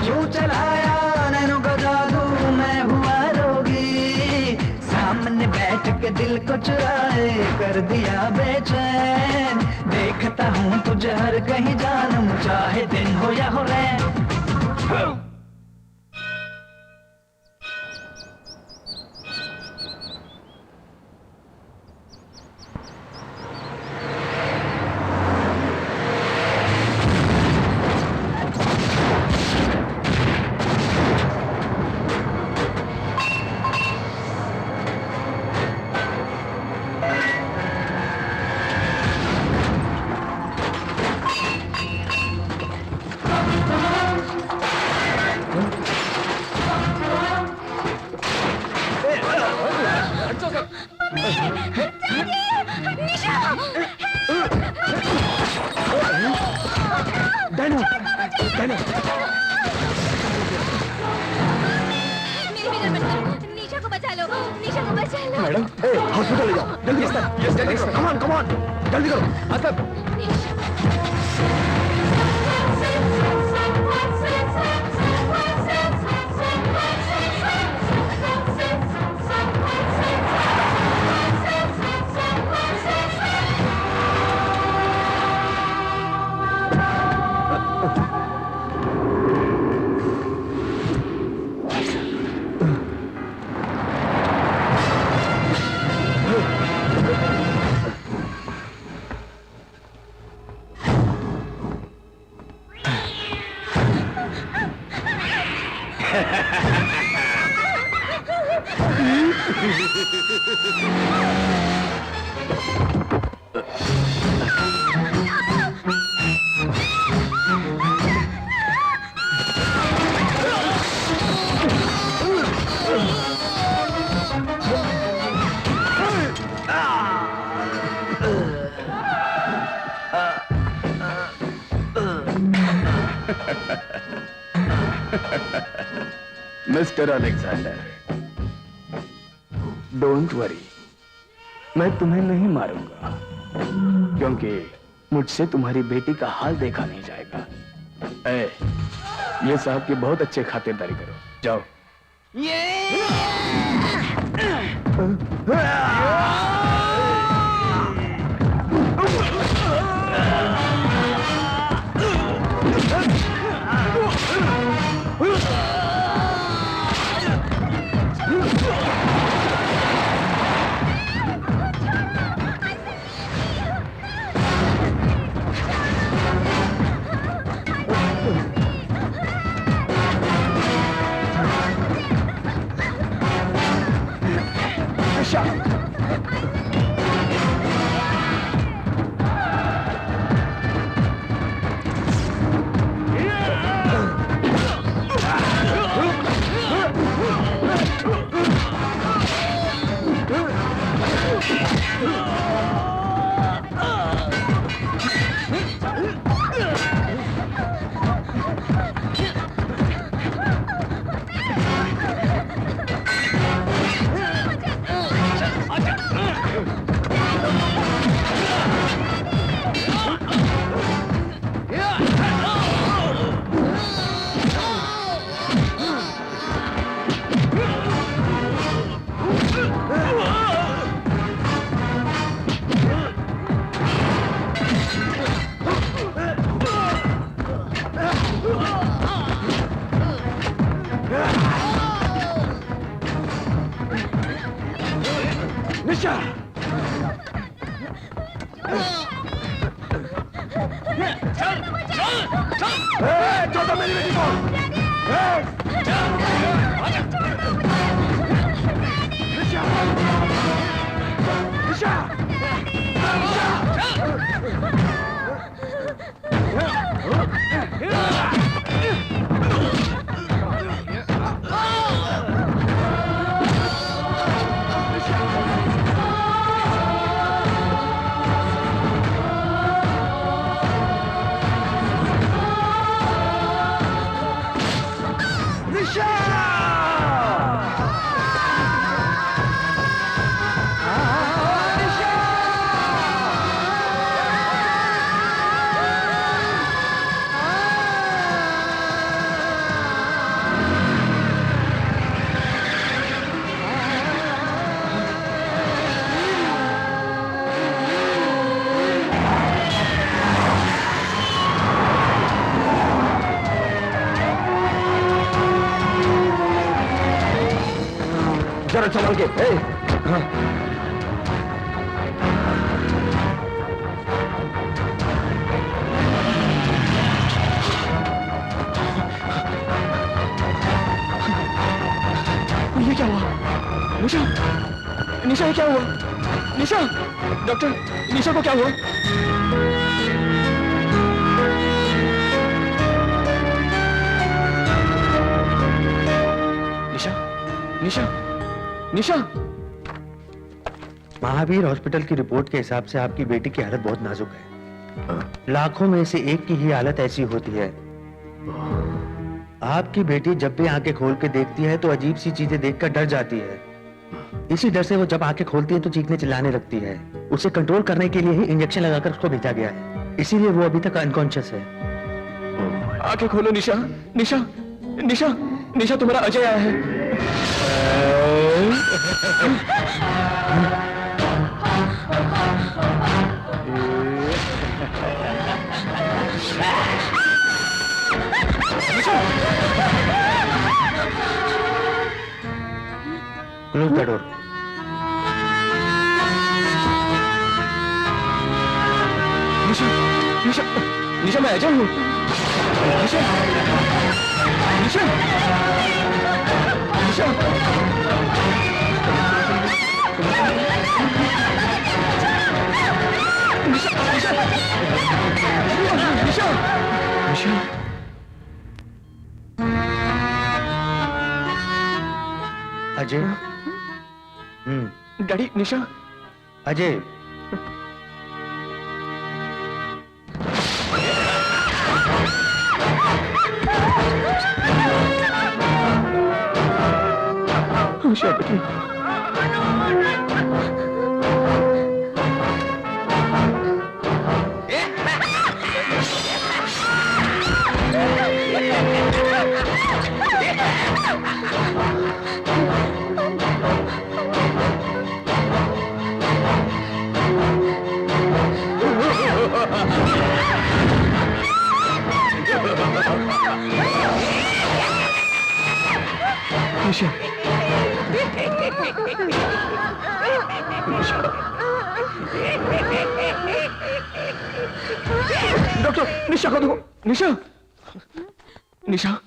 यूं चलाया नैनों का जादू मैं हुआ रोगी, सामने बैठ के दिल को चुराए कर दिया बेचैन, देखता हूँ तुझे हर कहीं जानम, चाहे दिन हो या हो रैन। डैना, मेरी फिक्र मत करो, निशा को बचा लो, निशा को बचा लो। मैडम, हॉस्पिटल ले जाओ जल्दी। जल्दी करो, कम ऑन जल्दी करो। मिस्टर अलेक्जेंडर, डोंट वरी, मैं तुम्हें नहीं मारूंगा, क्योंकि मुझसे तुम्हारी बेटी का हाल देखा नहीं जाएगा। ये साहब की बहुत अच्छे खातिरदारी करो, जाओ। निशा! छोड़ो मेरी बेटी को! निशा! निशा! जरा संभल के। हाँ। ये क्या हुआ? निशा, निशा ये क्या हुआ? निशा, डॉक्टर, निशा को क्या हुआ? निशा, निशा, निशा। महावीर हॉस्पिटल की रिपोर्ट के हिसाब से आपकी बेटी की हालत बहुत नाजुक है। लाखों में से एक की ही हालत ऐसी होती है आपकी बेटी जब भी आंखें खोल के देखती है तो अजीब सी चीजें देखकर डर जाती है। इसी डर से वो जब आंखें खोलती है तो चीखने चिल्लाने लगती है। उसे कंट्रोल करने के लिए ही इंजेक्शन लगाकर उसको भेजा गया है, इसीलिए वो अभी तक अनकॉन्शियस है। आंखें खोलो निशा, निशा, निशा, निशा तुम्हारा अजय आया है। Close the door. Nisha, Nisha, Nisha मैं अजय हूँ। निशा, निशा, निशा। निशा, निशा। अजय। डैडी, निशा। अजय। निशा बेटी। निशा, डॉक्टर, निशा को देखो। Nisha, Nisha.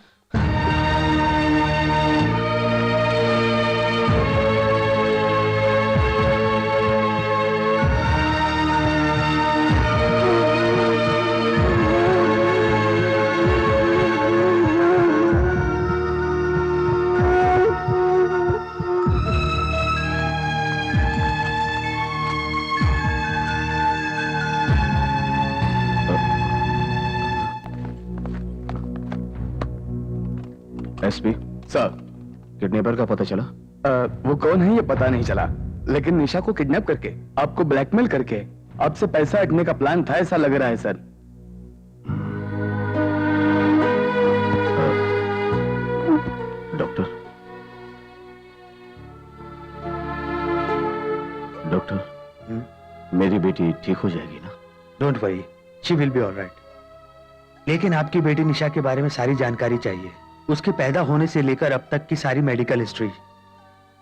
SP sir, kidnapper का पता चला? वो कौन है ये पता नहीं चला, लेकिन निशा को किडनैप करके आपको ब्लैकमेल करके आपसे पैसा हटने का प्लान था, ऐसा लग रहा है सर। डॉक्टर, डॉक्टर, मेरी बेटी ठीक हो जाएगी ना? Don't worry, she will be alright. लेकिन आपकी बेटी निशा के बारे में सारी जानकारी चाहिए, उसके पैदा होने से लेकर अब तक की सारी मेडिकल हिस्ट्री।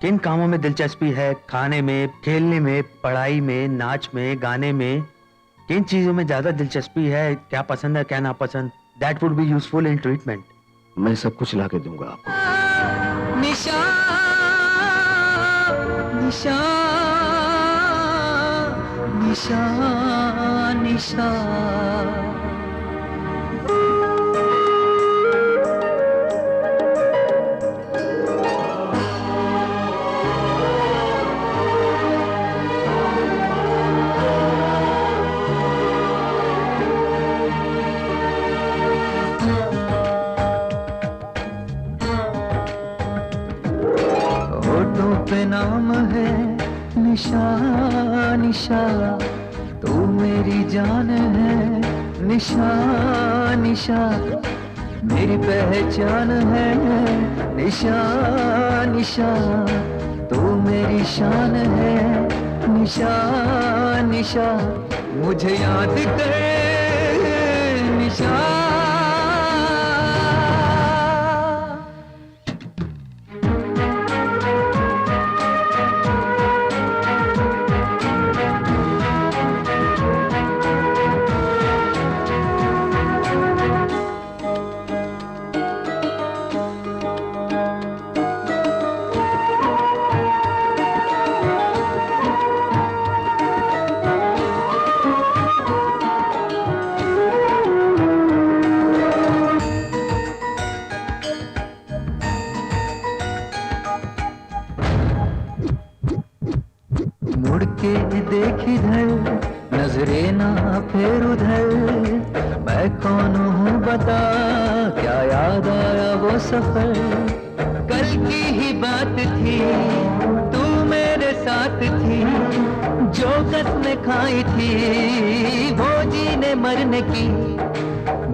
किन कामों में दिलचस्पी है, खाने में, खेलने में, पढ़ाई में, नाच में, गाने में, किन चीजों में ज्यादा दिलचस्पी है, क्या पसंद है क्या नापसंद, that would be useful in treatment. मैं सब कुछ ला के दूंगा आपको। निशा, निशा, निशा, निशा। पे नाम है निशा, निशा, तू मेरी जान है। निशा, निशा, मेरी पहचान है। निशा, निशा, तू मेरी शान है। निशा, निशा, मुझे याद कर निशा। मुड़ के देख इधर, नजरे ना फेर उधर, मैं कौन हूँ बता, क्या याद आया वो सफर, कल की ही बात थी, तू मेरे साथ थी, जो कसमें खाई थी वो जीने मरने की,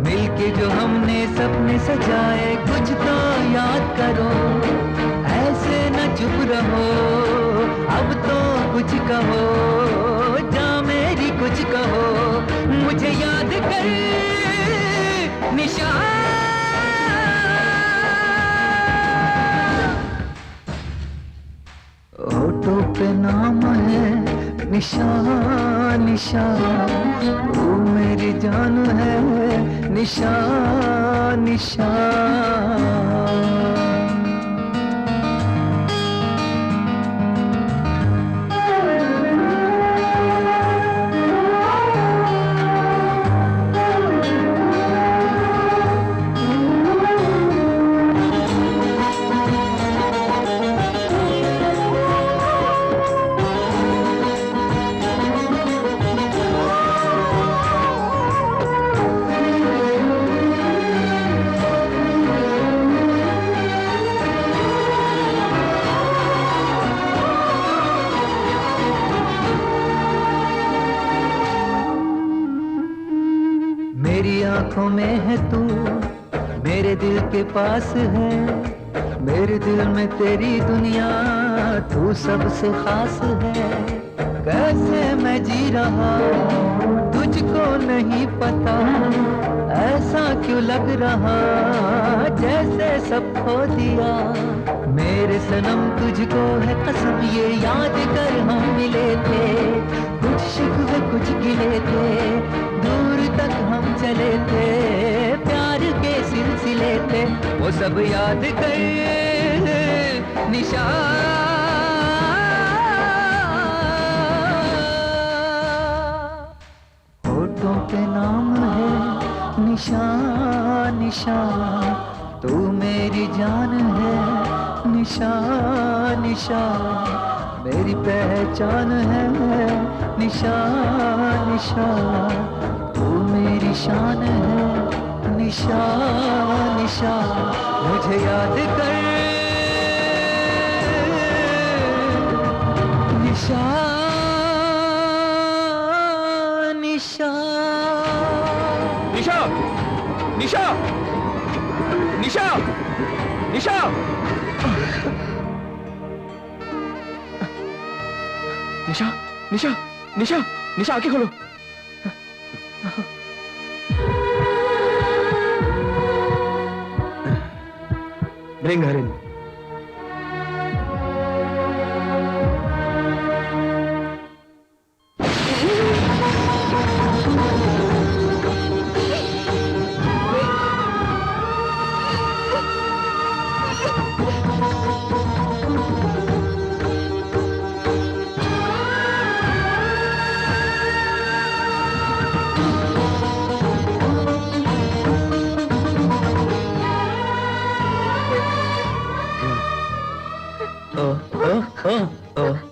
मिलके जो हमने सपने सजाए कुछ तो याद करो, ऐसे न चुप रहो, अब तो कुछ कहो, जा मेरी कुछ कहो, मुझे याद कर निशा। होठों पे नाम है निशा निशा, तू मेरी जान है निशा निशा। मेरी आंखों में है तू, मेरे दिल के पास है, मेरे दिल में तेरी दुनिया, तू सबसे खास है। कैसे मैं जी रहा तुझको नहीं पता, ऐसा क्यों लग रहा जैसे सब खो दिया। मेरे सनम तुझको है कसम, ये याद कर हम मिले थे, कुछ शिकवे कुछ गिले थे, दूर तक हम चले थे, प्यार के सिलसिले थे, वो सब याद कर निशा। होठों पे नाम है निशा निशा, तू मेरी जान है निशा निशा, मेरी पहचान है निशा निशा, तू मेरी शान है निशा निशा, मुझे याद कर निशा निशा। निशा निशा निशा निशा। निशा निशा निशा निशा, आंखें खोलो। Bring her in.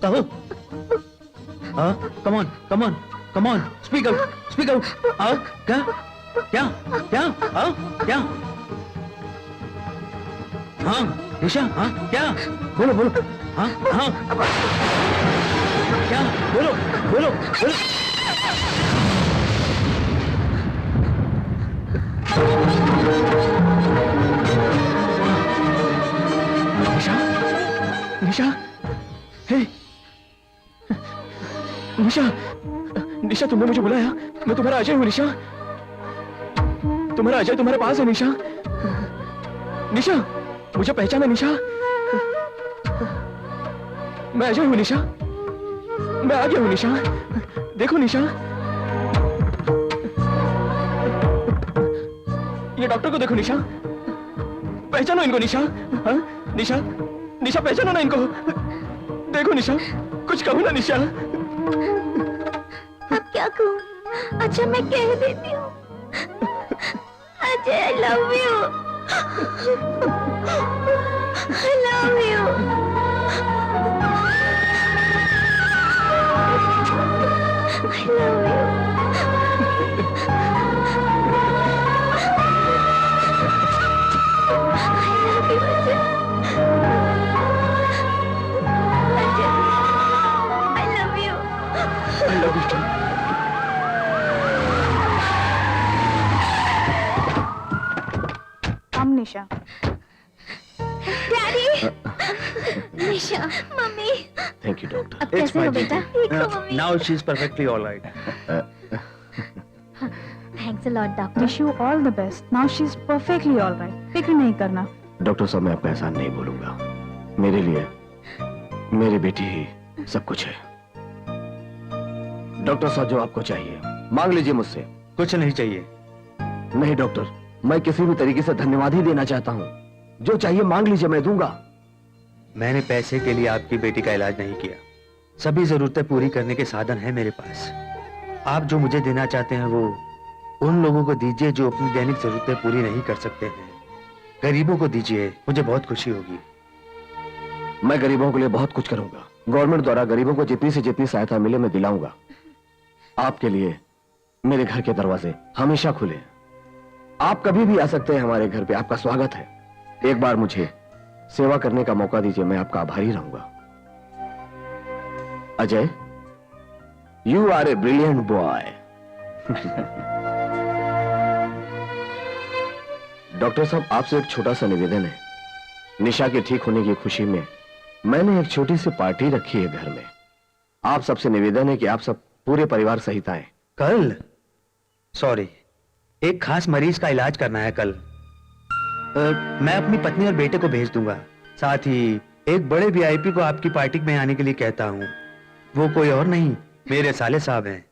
Tahu? Come on, speak out. क्या? क्या? हाँ, निशा, हाँ, क्या? बोलो, हाँ, क्या? बोलो. निशा, हे, निशा, तुमने मुझे बुलाया, मैं तुम्हारा अजय हूँ निशा, तुम्हारा अजय तुम्हारे पास है निशा, मुझे पहचाना निशा, मैं अजय हूँ निशा, मैं आ गया हूँ निशा, देखो निशा, ये डॉक्टर को देखो निशा, पहचानो इनको निशा, हाँ निशा पहचानो ना इनको, देखो निशा, कुछ कहो ना निशा। अब क्या कहूँ? अच्छा मैं कह देती हूँ, Ajay I love you, I love you। I love you। Nisha. Daddy, Nisha, mummy, thank you doctor. अब कैसे हो बेटा? ठीक हो mummy? Now she is perfectly alright. Thanks a lot doctor. Wish you all the best. Now she is perfectly alright. फिक्र नहीं करना। Doctor साहब, मैं आपका एहसान नहीं भूलूंगा। मेरे लिए मेरी बेटी ही सब कुछ है। डॉक्टर साहब, जो आपको चाहिए मांग लीजिए मुझसे। कुछ नहीं चाहिए। नहीं डॉक्टर, मैं किसी भी तरीके से धन्यवाद ही देना चाहता हूँ। जो चाहिए मांग लीजिए, मैं दूंगा। मैंने पैसे के लिए आपकी बेटी का इलाज नहीं किया। सभी जरूरतें पूरी करने के साधन हैं मेरे पास। आप जो मुझे देना चाहते हैं वो उन लोगों को दीजिए जो अपनी दैनिक जरूरतें पूरी नहीं कर सकते हैं। गरीबों को दीजिए, मुझे बहुत खुशी होगी। मैं गरीबों के लिए बहुत कुछ करूंगा। गवर्नमेंट द्वारा गरीबों को जितनी से जितनी सहायता मिले मैं दिलाऊंगा। आपके लिए मेरे घर के दरवाजे हमेशा खुले हैं। आप कभी भी आ सकते हैं हमारे घर पे। आपका स्वागत है। एक बार मुझे सेवा करने का मौका दीजिए, मैं आपका आभारी रहूंगा। Ajay, you are a brilliant boy. Doctor साहब, आपसे एक छोटा सा निवेदन है। निशा के ठीक होने की खुशी में मैंने एक छोटी सी पार्टी रखी है घर में। आप सबसे निवेदन है कि आप सब पूरे परिवार सहित आए। कल? सॉरी, एक खास मरीज का इलाज करना है कल। मैं अपनी पत्नी और बेटे को भेज दूंगा। साथ ही एक बड़े वीआईपी को आपकी पार्टी में आने के लिए कहता हूं। वो कोई और नहीं, मेरे साले साहब हैं।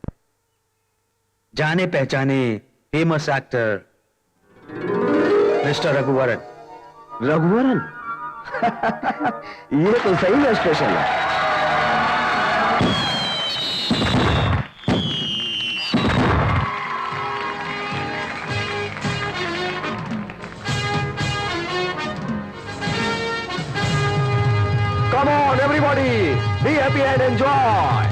जाने पहचाने famous actor mister Raghuvaran. Raghuvaran? ये तो सही में स्पेशल है। Come on, everybody! Be happy and enjoy!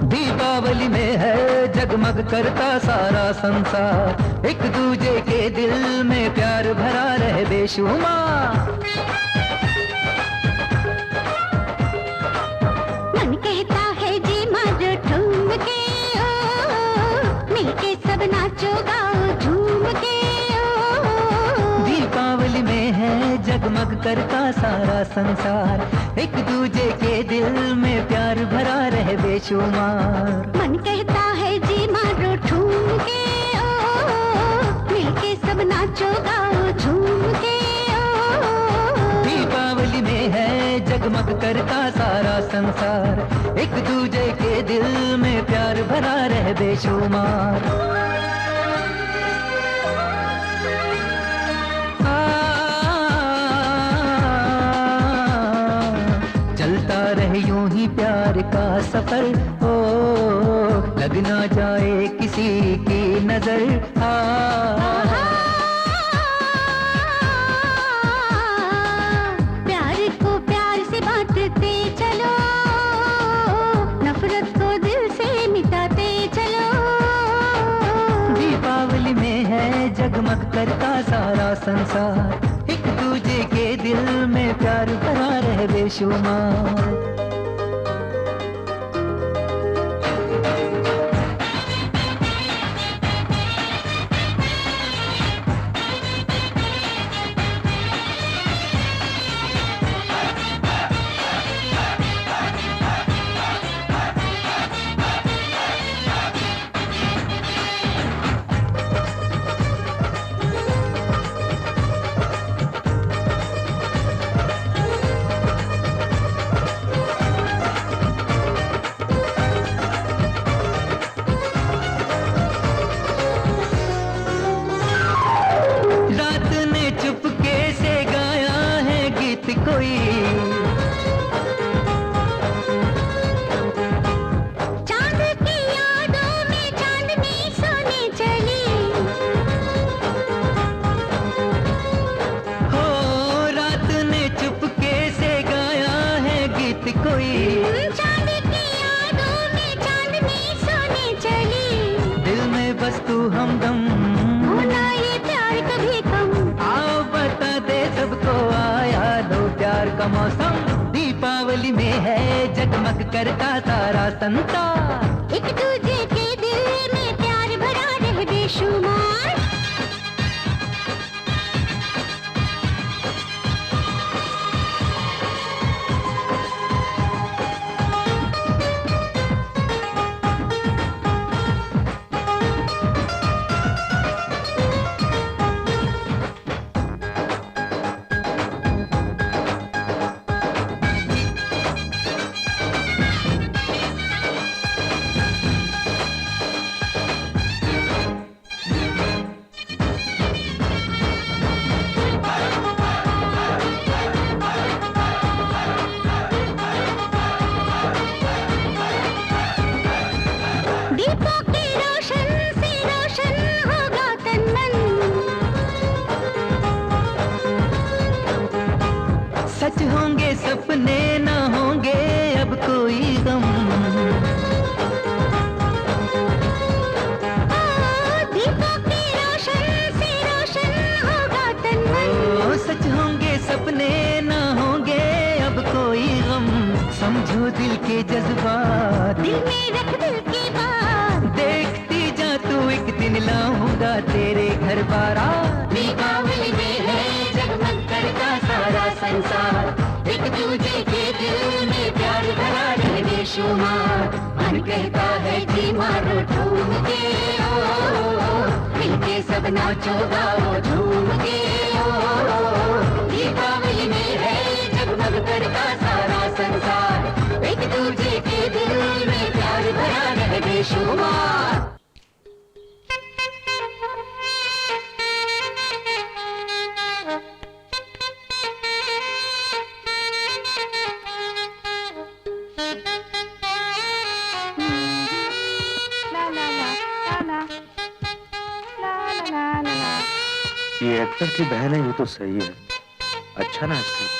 Deepawali में है जगमग करता सारा संसार। एक दूजे के दिल में प्यार भरा रहे बेशुमार। मन कहता है जी मारो ठूम के ओ, मिलके सब नाचो गाओ झूम के ओ। दीपावली में है जगमग करता सारा संसार। एक दूजे के दिल में प्यार भरा रहे बेशुमार। मन कहता है जी मारो ठूम के ओ, मिलके सब नाचो गाओ झूम के ओ। दीपावली में है जगमग करता सारा संसार। एक दूजे के दिल में प्यार भरा रहे बेशुमार। चलता रहे यूं ही प्यार का सफर। ओ लग ना जाए किसी की नजर। प्यार को प्यार से बांटते चलो, नफरत को दिल से मिटाते चलो। दीपावली में है जगमग करता सारा संसार। एक दूजे के दिल में प्यार भरा रहे बेशुमार। मौसम, दीपावली में है जगमग करता सारा संसार। एक दूजे के दिल में प्यार भरा रहे बेशुमार। दीपों के रोशन से रोशन होगा तन मन। सच होंगे सपने न होंगे अब कोई गम। दीपों के रोशन से रोशन होगा तन मन। ओ, सच होंगे सपने न होंगे अब कोई गम। समझो दिल के जज्बात, दिल में रख दिल की बात। देखती जा तू एक दिन लाऊंगा तेरे घर बारात। दीपावली में है जगमग करता सारा संसार। एक दूजे के दिल में प्यार भरा रहे बेशुमार। मन कहता है जी मारो झूम के ओ, मिलके सब नाचो गाओ झूम के ओ। दीपावली में है जगमग करता सारा संसार। एक दूजे के दिल में प्यार भरा रहे बेशुमार। ये एक्टर की बहन है, ये तो सही है, अच्छा नाचती है।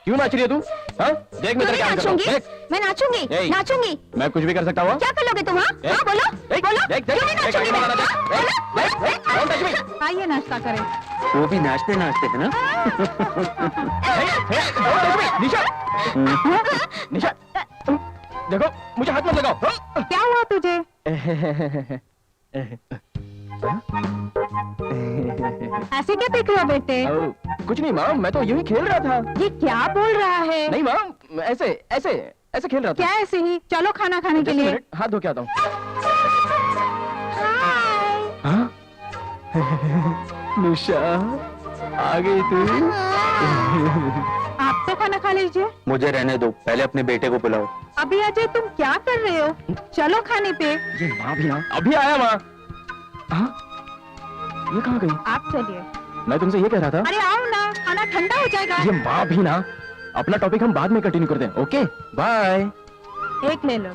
क्यों नाच रही है तू? हाँ? देख मैं तेरे क्या करता हूँ। देख। मैं नाचूंगी ए, नाचूंगी। मैं कुछ भी कर सकता हूँ। क्या कर लोगे तुम? हाँ हाँ, बोलो देख, बोलो। देख, देख, क्यों नहीं देख, नाचूंगी देख, मैं? देख, हाँ, देख, बोलो, देख, देख, don't touch me। आइए नाश्ता करें। वो भी नाचते नाचते है ना। निशा, निशा, देखो मुझे हाथ मत लगाओ। क्या हुआ तुझे? ऐसे क्या देख रहे हो बेटे? कुछ नहीं माँ, मैं तो यूं ही खेल रहा था। ये क्या बोल रहा है? नहीं माँ, ऐसे ऐसे ऐसे खेल रहा था। क्या ऐसे ही? चलो खाना खाने के Just a लिए। minute, हाथ धो के आता हूँ। हाँ? निशा, आ गई तू? आप तो खाना खा लीजिए। मुझे रहने दो, पहले अपने बेटे को बुलाओ। अभी अजय तुम क्या कर रहे हो? चलो खाने पे। ये माँ भी ना, अभी आया माँ। हाँ? ये कहाँ गई? आप चलिए। मैं तुमसे ये कह रहा था। अरे आओ ना, खाना ठंडा हो जाएगा। ये माँ भी ना, अपना टॉपिक हम बाद में कंटिन्यू करते हैं। Okay, bye. एक ले लो।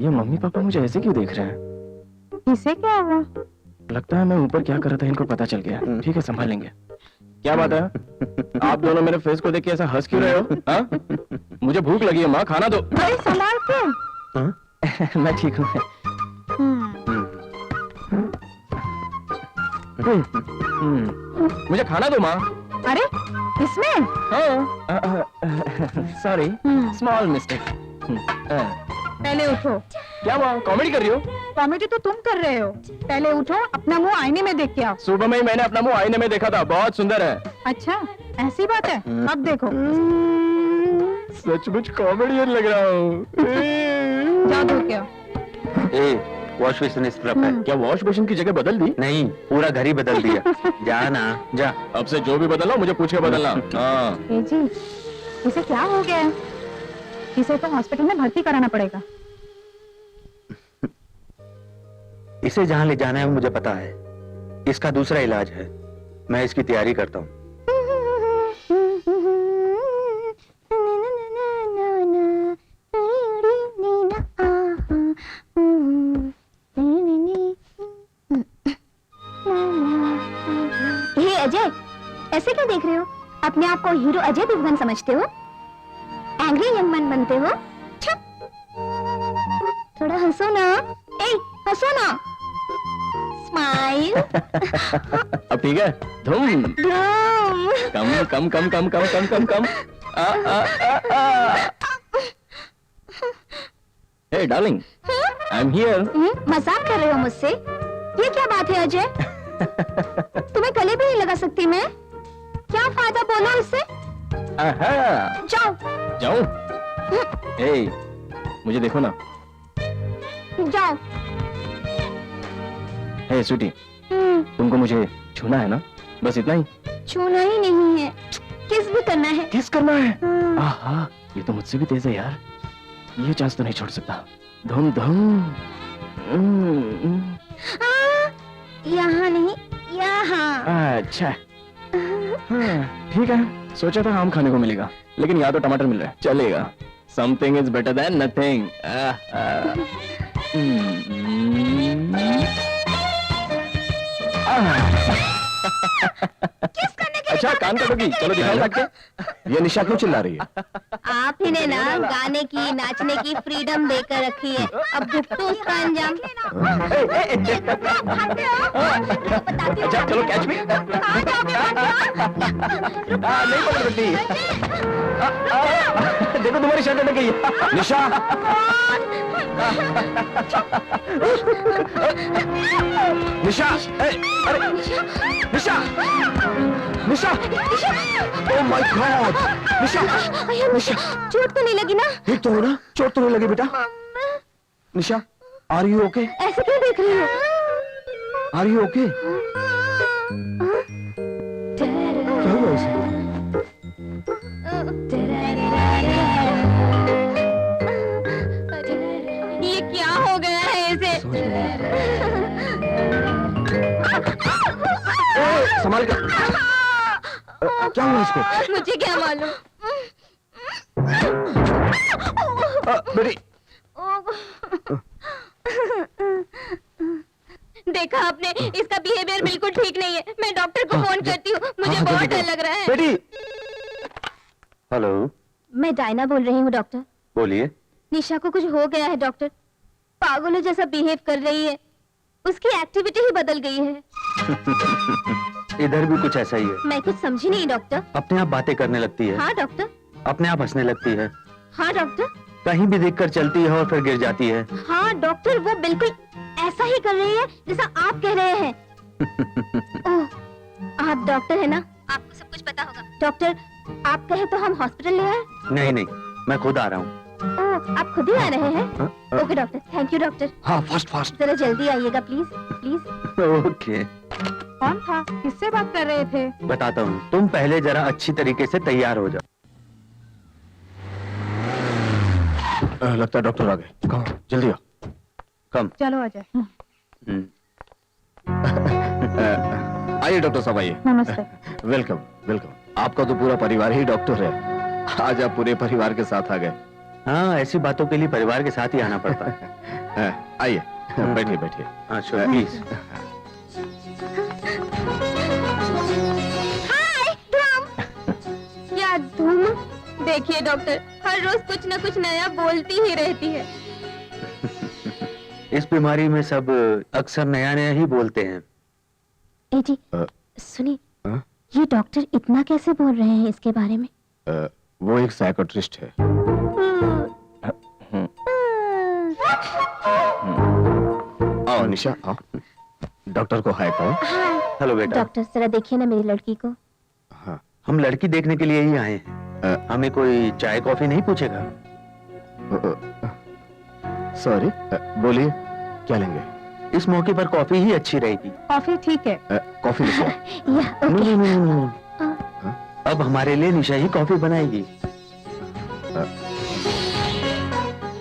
ये मम्मी पापा मुझे ऐसे क्यों देख रहे हैं? इसे क्या हुआ? लगता है मैं ऊपर क्या कर रहा था इनको पता चल गया। ठीक है, संभाल लेंगे। क्या बात है? आप दोनों मेरे फेस को देख के ऐसा हंस क्यों रहे हो? हाँ? मुझे भूख लगी है माँ, खाना दो। अरे संभाल के। मैं ठीक हूँ। मुझे खाना दो माँ। अरे इसमें? हाँ, सॉरी, स्मॉल मिस्टेक। पहले उठो। क्या माँ, कॉमेडी कर रही हो? कॉमेडी तो तुम कर रहे हो। पहले उठो, अपना मुंह आईने में देख के आओ। सुबह में ही मैंने अपना मुंह आईने में देखा था, बहुत सुंदर है। अच्छा, ऐसी बात है। अब देखो। सचमुच कॉमेडियन लग रहा हूँ। जाओ धो के आओ। वॉश बेसिन इस तरफ है। क्या वॉश बेसिन की जगह बदल दी? नहीं, पूरा घर ही बदल दिया। जा ना, जा। अब से जो भी बदला मुझे पूछ के बदलना। हाँ। ए जी, इसे क्या हो गया है? इसे तो हॉस्पिटल में भर्ती कराना पड़ेगा। इसे जहाँ ले जाना है वो मुझे पता है। इसका दूसरा इलाज है, मैं इसकी तैयारी करता हूँ। हे अजय, ऐसे क्यों देख रहे हो? अपने आप को हीरो अजय देवगन समझते हो? एंग्री यंग मैन बनते हो? छुप! थोड़ा हंसो ना। ए, हंसो ना। स्माइल। अब ठीक है? धूम। धूम। कम कम कम कम कम कम कम कम। आ आ आ आ। Hey darling, I'm here. मजाक कर रहे हो मुझसे? ये क्या बात है अजय? तुम्हें गले भी नहीं लगा सकती मैं? क्या फायदा बोलो इससे? आहा, जाओ। जाऊं? Hey, मुझे देखो ना। जाओ। Hey स्वीटी, तुमको मुझे छूना है ना? बस इतना ही? छूना ही नहीं है, किस भी करना है। किस करना है? आहा, ये तो मुझसे भी तेज है यार। ये चांस तो नहीं छोड़ सकता। धूम धूम। यहाँ नहीं, यहाँ। अच्छा। हाँ, ठीक है। सोचा था आम खाने को मिलेगा, लेकिन यहाँ तो टमाटर मिल रहा है। चलेगा। Something is better than nothing. किस करने के अच्छा, कान कटोगी? चलो दिखाओ जाके। ये निशा क्यों चिल्ला रही है? आप ही ने ना गाने की, नाचने की फ्रीडम देकर रखी है। अब भुगतो उसका अंजाम। भागते हो? बताती हूँ। अच्छा, चलो कैच मी। कहाँ जाओगे? नहीं पकड़ सकती। देखो तुम्हारी शर्ट अटक गई है। निशा, निशा, अरे निशा, निशा, ओह माय गॉड, निशा, निशा, चोट तो नहीं लगी ना? ठीक तो हो ना? चोट तो नहीं लगी बेटा? Nisha, are you okay? ऐसे क्यों देख रही हो? Are you okay? क्या हुआ इसे? ये क्या हो गया है इसे? संभाल कर। क्या हुआ इसको? मुझे क्या मालूम? बेटी, देखा आपने, इसका बिहेवियर बिल्कुल ठीक नहीं है। मैं डॉक्टर को फोन करती हूँ, मुझे बहुत डर लग रहा है। बेटी। हेलो, मैं डायना बोल रही हूँ डॉक्टर। बोलिए। निशा को कुछ हो गया है डॉक्टर। पागलों जैसा बिहेव कर रही है। उसकी एक्टिविटी ही बदल गई है। इधर भी कुछ ऐसा ही है। मैं कुछ समझी नहीं डॉक्टर। अपने आप बातें करने लगती है, हाँ डॉक्टर। अपने आप हंसने लगती है, हाँ डॉक्टर। कहीं भी देखकर चलती है और फिर गिर जाती है। हाँ डॉक्टर, वो बिल्कुल ऐसा ही कर रही है जैसा आप कह रहे हैं। ओह, आप डॉक्टर है ना, आपको सब कुछ पता होगा। डॉक्टर, आप कहे तो हम हॉस्पिटल ले आए? नहीं नहीं, मैं खुद आ रहा हूँ। ओह, आप खुद ही आ रहे हैं? Okay doctor, thank you doctor. हाँ, फास्ट फास्ट। जरा जल्दी आइएगा प्लीज प्लीज। ओके, कौन था? किससे बात कर रहे थे? बताता हूँ। तुम पहले जरा अच्छी तरीके से तैयार हो जाओ। लगता है डॉक्टर आ गए। कहाँ? जल्दी आओ। कम। चलो अजय। आइए डॉक्टर साहब, आइए। नमस्ते। Welcome welcome. आपका तो पूरा परिवार ही डॉक्टर है। आज आप पूरे परिवार के साथ आ गए। हाँ, ऐसी बातों के लिए परिवार के साथ ही आना पड़ता है। आइए, बैठिए बैठिए। हाँ श्योर, प्लीज। हाय धूम। क्या धूम? देखिए डॉक्टर, हर रोज कुछ न कुछ नया बोलती ही रहती है। इस बीमारी में सब अक्सर नया नया ही बोलते हैं। ए जी, सुनिए, ये डॉक्टर इतना कैसे बोल रहे हैं इसके बारे में? वो एक साइकोट्रिस्ट है। आओ निशा, आओ। डॉक्टर को हाय कहो। हेलो बेटा। डॉक्टर जरा देखिए ना मेरी लड़की को। हाँ। हम लड़की देखने के लिए ही आए हैं। हमें कोई चाय कॉफी नहीं पूछेगा? सॉरी, बोलिए, क्या लेंगे? इस मौके पर कॉफी ही अच्छी रहेगी। कॉफी ठीक है। कॉफी लेके आओ। या no okay no no no, अब हमारे लिए निशा ही कॉफी बनाएगी।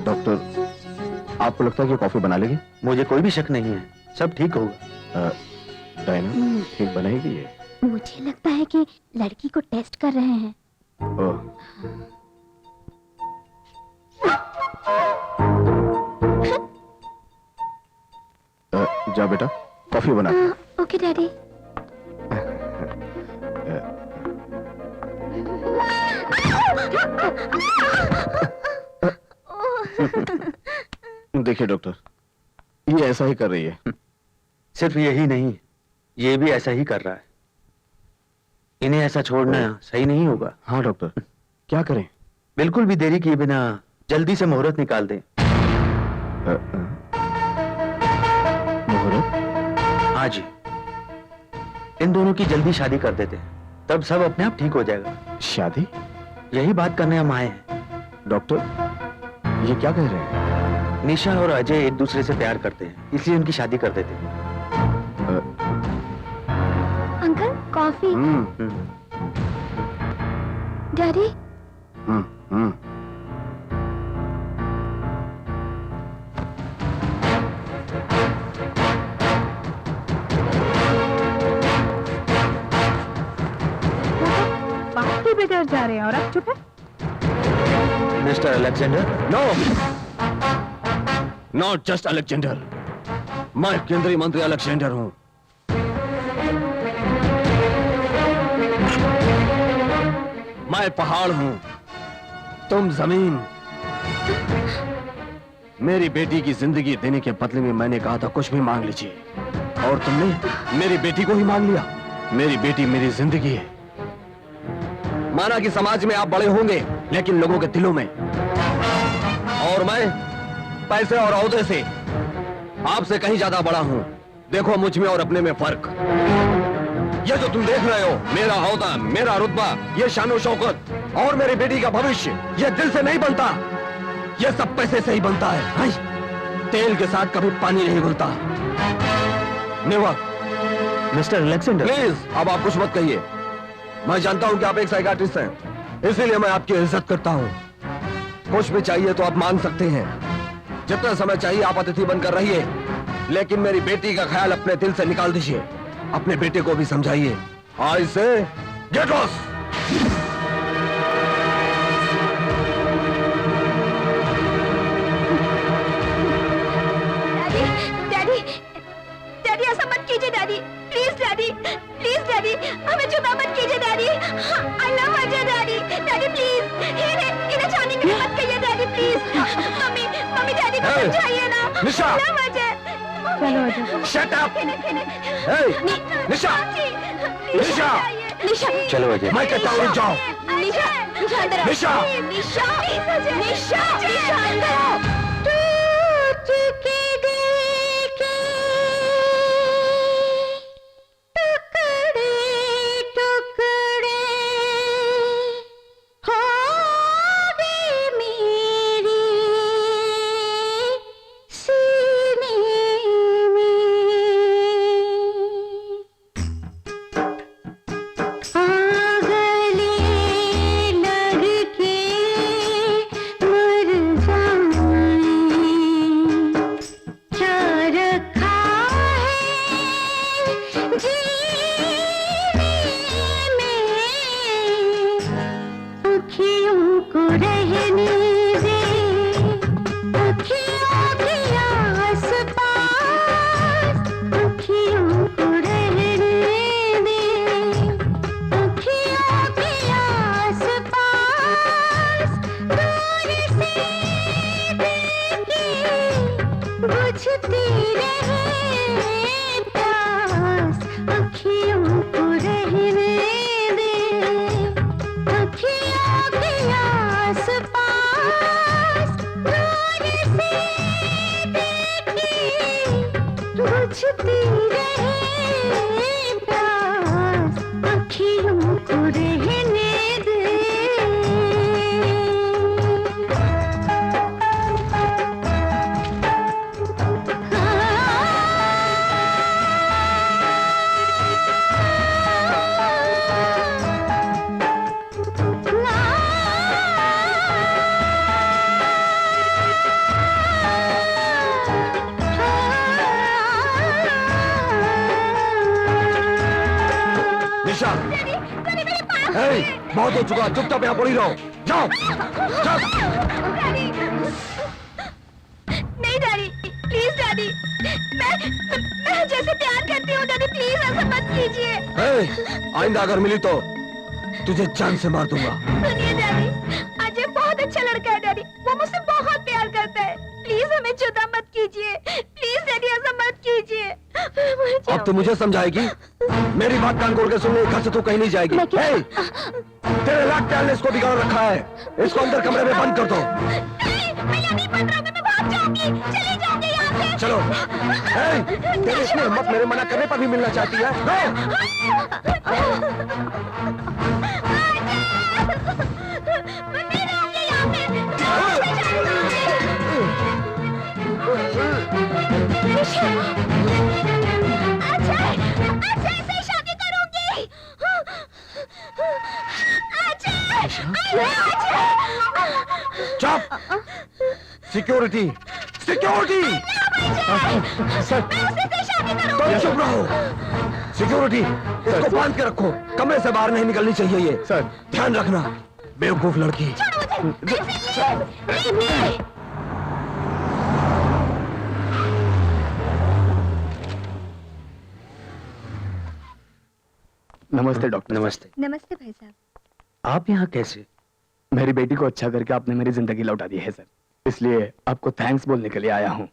डॉक्टर, आपको लगता है कि कॉफी बना लेगी? मुझे कोई भी शक नहीं है, सब ठीक होगा। डायना ठीक बनाएगी ये? मुझे लगता है कि लड़की को टेस्ट कर रहे हैं। ओह, जा बेटा, कॉफी बना। Okay daddy. देखिए डॉक्टर, ये ऐसा ही कर रही है। सिर्फ यही नहीं, ये भी ऐसा ही कर रहा है। इन्हें ऐसा छोड़ना सही नहीं होगा। हाँ डॉक्टर, क्या करें? बिल्कुल भी देरी किए बिना जल्दी से मुहूर्त निकाल दें। मुहूर्त? हाँ जी, इन दोनों की जल्दी शादी कर देते हैं, तब सब अपने आप ठीक हो जाएगा। शादी? यही बात करने हम आए हैं। डॉक्टर, ये क्या कह रहे हैं? निशा और अजय एक दूसरे से प्यार करते हैं, इसलिए उनकी शादी कर देते हैं। Uncle coffee. डैडी बात की बगैर जा रहे हैं और आप चुप है। Mister Alexander, no, not just Alexander, मैं केंद्रीय मंत्री अलेक्जेंडर हूं। मैं पहाड़ हूं, तुम जमीन। मेरी बेटी की जिंदगी देने के बदले में मैंने कहा था कुछ भी मांग लीजिए, और तुमने मेरी बेटी को ही मांग लिया। मेरी बेटी मेरी जिंदगी है। माना कि समाज में आप बड़े होंगे, लेकिन लोगों के दिलों में। और मैं पैसे और औहदे से आपसे कहीं ज्यादा बड़ा हूं। देखो मुझ में और अपने में फर्क। ये जो तुम देख रहे हो, मेरा औहदा, मेरा रुतबा, ये शान और शौकत और मेरी बेटी का भविष्य, ये दिल से नहीं बनता, ये सब पैसे से ही बनता है। हाय, तेल के साथ कभी पानी नहीं घुलता। नेवर। मिस्टर अलेक्जेंडर, प्लीज अब आप कुछ मत कहिए। मैं जानता हूं कि आप एक साइकाट्रिस्ट हैं, इसीलिए मैं आपकी इज्जत करता हूं। कुछ भी चाहिए तो आप मांग सकते हैं, जितना समय चाहिए आप अतिथि बनकर रहिए, लेकिन मेरी बेटी का ख्याल अपने दिल से निकाल दीजिए। अपने बेटे को भी समझाइए। आज से गेट लॉस्ट। डैडी डैडी ऐसा मत कीजिए daddy, please daddy, please daddy, हमें जुदा मत कीजिए daddy. I love Ajay daddy, daddy please इन्हें जाने के लिए मत कहिए daddy please. Mummy mummy daddy को Hey, समझाइए ना। निशा! I love Ajay. चलो अजय। Shut up. निशा, निशा, निशा चलो अजय। मैं कहता हूं रुक जाओ। निशा निशा अंदर आओ। निशा! निशा निशा निशा अंदर आओ। टूट के दिल के टुकड़े टुकड़े हो गए मेरे सीने में। गले लग के मर जाए, निशा डैडी मेरे पास बहुत हो चुका, चुपचाप यहाँ पड़ी रहो, जाओ। डैडी नहीं डैडी, प्लीज डैडी, मैं जैसे प्यार करती हूँ डैडी, प्लीज ऐसा मत कीजिए। आइंदा अगर मिली तो तुझे जान से मार दूंगा। सुनिए डैडी, अजय बहुत अच्छा लड़का है डैडी, वो मुझसे बहुत प्यार करता है, प्लीज हमें जुदा मत कीजिए, प्लीज डैडी ऐसा मत कीजिए। अब तो मुझे समझाएगी? मेरी बात कान खोल के सुन ले, घर से तू कहीं नहीं जाएगी। तेरे लाख टैलेंट इसको बिगाड़ रखा है, इसको अंदर कमरे में बंद कर दो। मैं यहाँ नहीं बन रहा, मैं भाग जाऊंगी, चली जाऊंगी यहाँ से। चलो। तेरी इतनी हिम्मत मेरे मना करने पर भी मिलना चाहती है? मैं नहीं रहूंगी यहाँ पे। अजय से शादी करूंगी। चुप! Security, security! सर तो चुप रहो। सिक्योरिटी, इसको बांध के रखो, कमरे से बाहर नहीं निकलनी चाहिए ये। सर ध्यान रखना, बेवकूफ लड़की। नमस्ते डॉक्टर। नमस्ते। नमस्ते भाई साहब। आप यहाँ कैसे? मेरी बेटी को अच्छा करके आपने मेरी जिंदगी लौटा दी है सर, इसलिए आपको थैंक्स बोलने के लिए आया हूँ।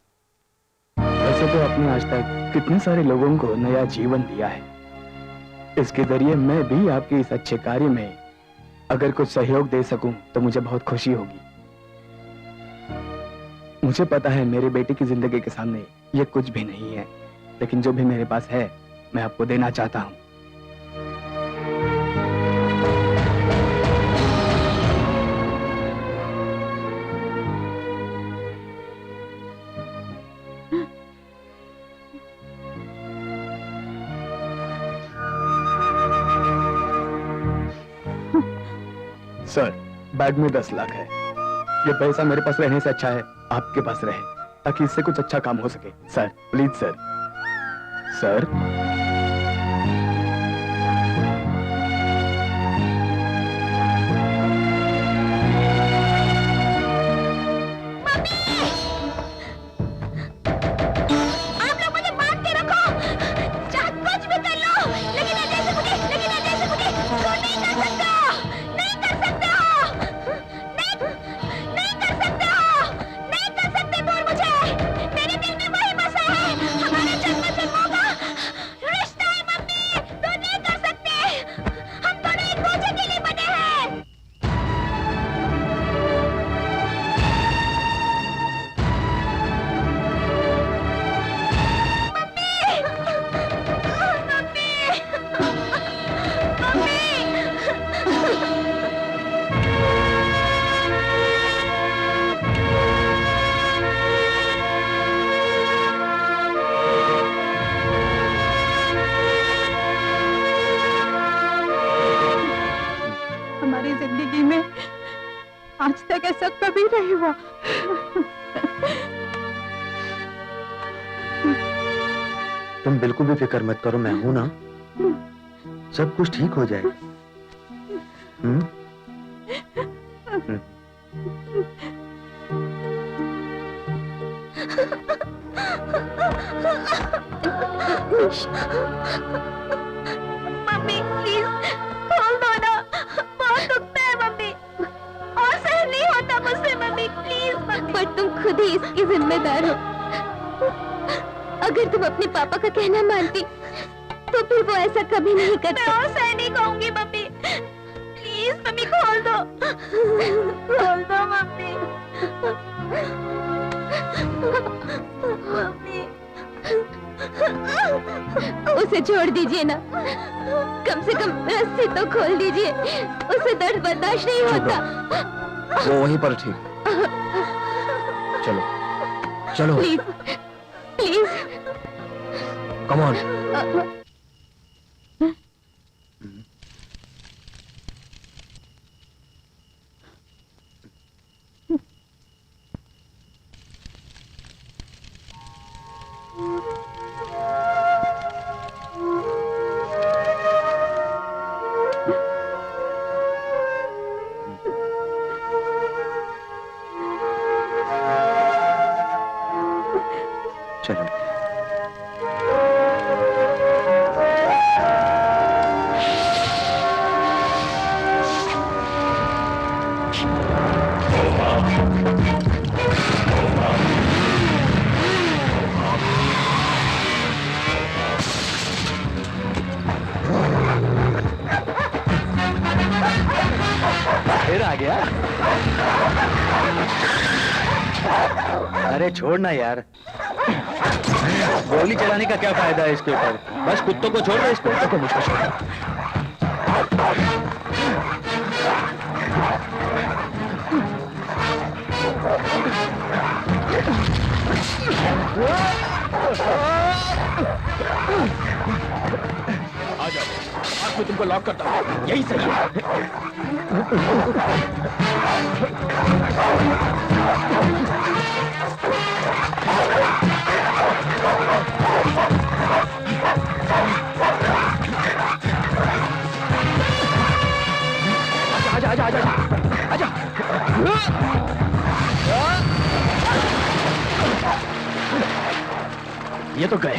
वैसे तो आपने आज तक कितने सारे लोगों को नया जीवन दिया है, इसके जरिए मैं भी आपके इस अच्छे कार्य में अगर कुछ सहयोग दे सकूं तो मुझे बहुत खुशी होगी। मुझे पता है मेरी बेटी की जिंदगी के सामने ये कुछ भी नहीं है, लेकिन जो भी मेरे पास है मैं आपको देना चाहता हूँ। सर बैग में 10 लाख है, ये पैसा मेरे पास रहने से अच्छा है आपके पास रहे, ताकि इससे कुछ अच्छा काम हो सके। Sir please sir. सर आप लोग मुझे बांध के रखो, चाहे कुछ भी कर लो, लेकिन अजय से मुझे दूर नहीं कर सकते हो, नहीं कर सकते हो, नहीं कर सकते हो, नहीं कर सकते दूर मुझे। मेरे दिल में वही बसा है, हमारा जन्म जन्मों का रिश्ता है मम्मी, दूर नहीं कर सकते, हम दोनों एक दूसरे के लिए बने हैं। हमारी जिंदगी में आज तक ऐसा कभी नहीं हुआ। तुम बिल्कुल भी फिक्र मत करो, मैं हूं ना, सब कुछ ठीक हो जाएगा। मम्मी प्लीज खोल दो ना, बहुत दुखता है मम्मी, और सहन नहीं होता मुझसे मम्मी, प्लीज मम्मी। पर तुम खुद ही इसकी जिम्मेदार हो, अगर तुम अपने पापा का कहना मानती तो फिर वो ऐसा कभी नहीं करते। मैं और सहन नहीं कहूंगी मम्मी, प्लीज मम्मी खोल दो, खोल दो मम्मी, मम्मी। उसे छोड़ दीजिए ना, कम से कम रस्सी तो खोल दीजिए, उसे दर्द बर्दाश्त नहीं होता। वो वहीं पर थी। चलो चलो, प्लीज प्लीज। Come on. फिर आ गया। अरे छोड़ना यार, गोली चलाने का क्या फायदा है इसके ऊपर? बस कुत्तों को छोड़ दो, इसको मुझको छोड़। आ जाओ, आज मैं तुमको लॉक करता हूँ, यही सही है। आजा आजा आजा आजा ये तो गए।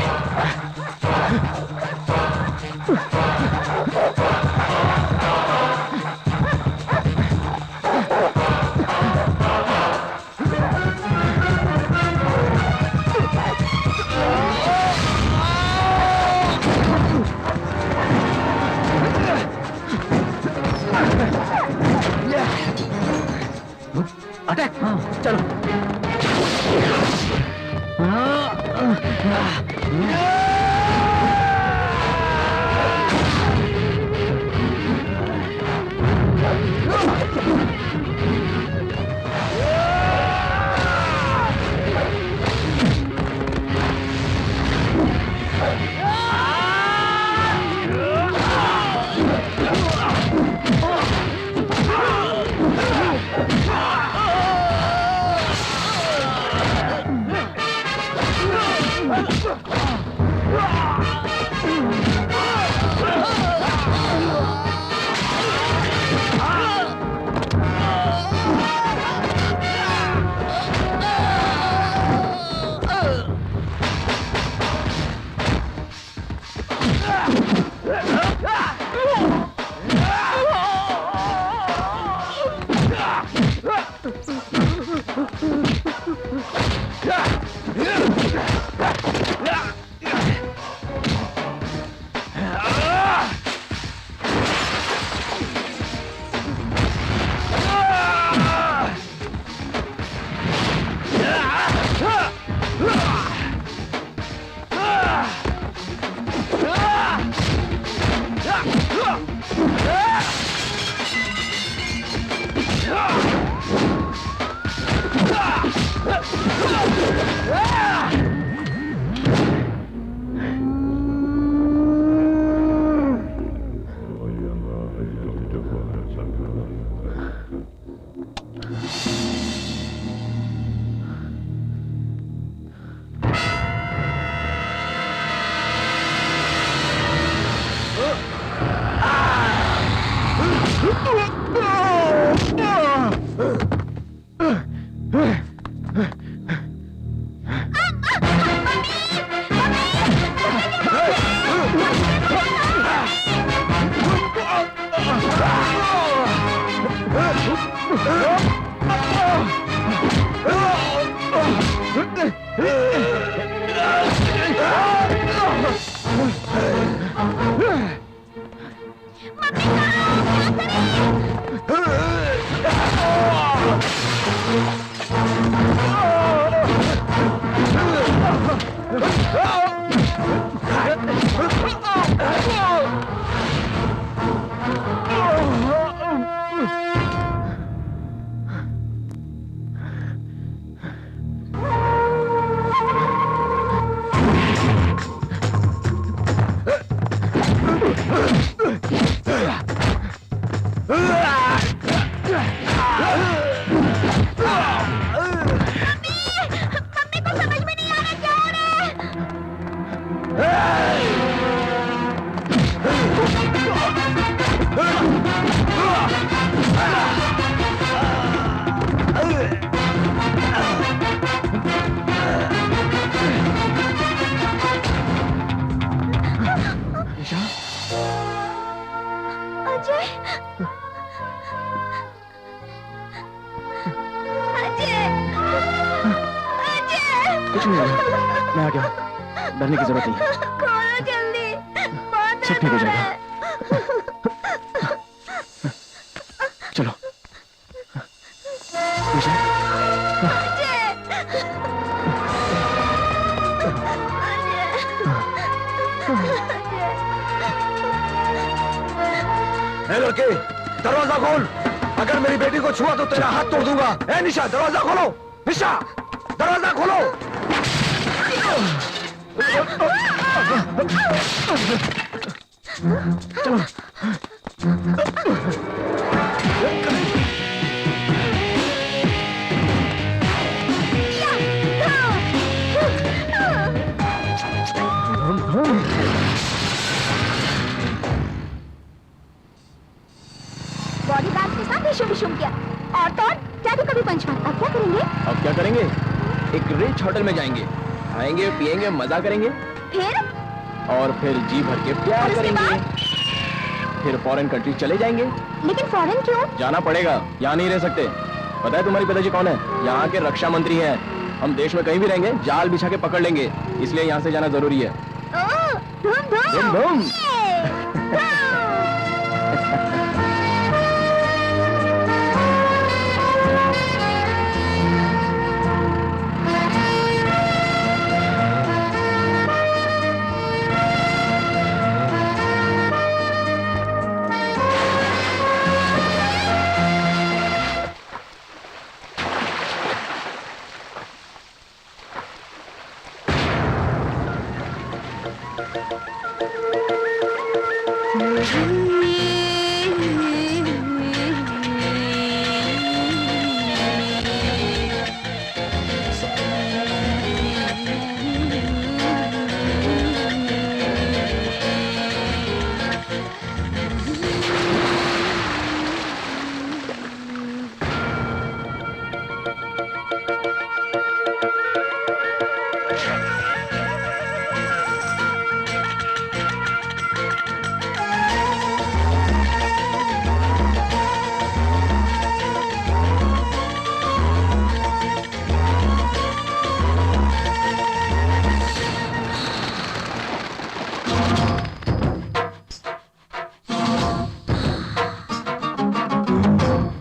अटैक, चलो। कुछ नहीं है, मैं आ गया, डरने की जरूरत नहीं। खोलो जल्दी, बहुत सब ठीक हो दर्द जाएगा। हो रहा है। चलो ए लड़के, दरवाजा खोल। अगर मेरी बेटी को छुआ तो तेरा हाथ तोड़ दूंगा। ए निशा, दरवाजा खोलो। निशा, दरवाजा खोलो। बॉडी बैग के साथ विशुम विशुम किया और तो और डैडी को भी पंच मारा। अब क्या करेंगे? अब क्या करेंगे? एक रिच होटल में जाएंगे, खाएंगे पिएंगे मजा करेंगे फिर और फिर जी भर के प्यार और उसके करेंगे। फिर फॉरेन कंट्री चले जाएंगे। लेकिन फॉरेन क्यों? जाना पड़ेगा, यहाँ नहीं रह सकते। पता है तुम्हारी पिताजी कौन है? यहाँ के रक्षा मंत्री हैं। हम देश में कहीं भी रहेंगे जाल बिछा के पकड़ लेंगे, इसलिए यहाँ से जाना जरूरी है। ओह, धूम धूम धूम। धूम।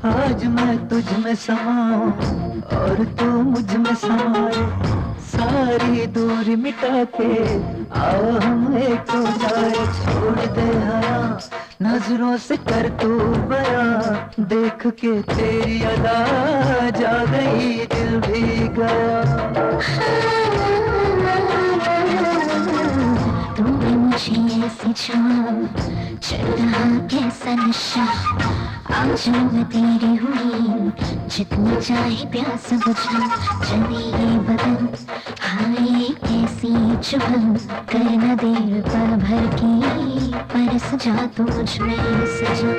आज मैं तुझ में समाऊं और तू मुझ में समाए, सारी दूरी मिटा के आओ हम एक हो जाए। छोड़ दे हया नजरों से कर तू बयां, देख के तेरी अदा जा गई दिल भी गया। तूने मुझे ऐसे छुआ, चल रहा कैसा नशा। आज मैं तेरी हुई, जितनी चाहे प्यास बुझा। चले ये बदन, हाय कैसी चुभन, करना देर पल भर की, परस जा तू मुझ में सजा।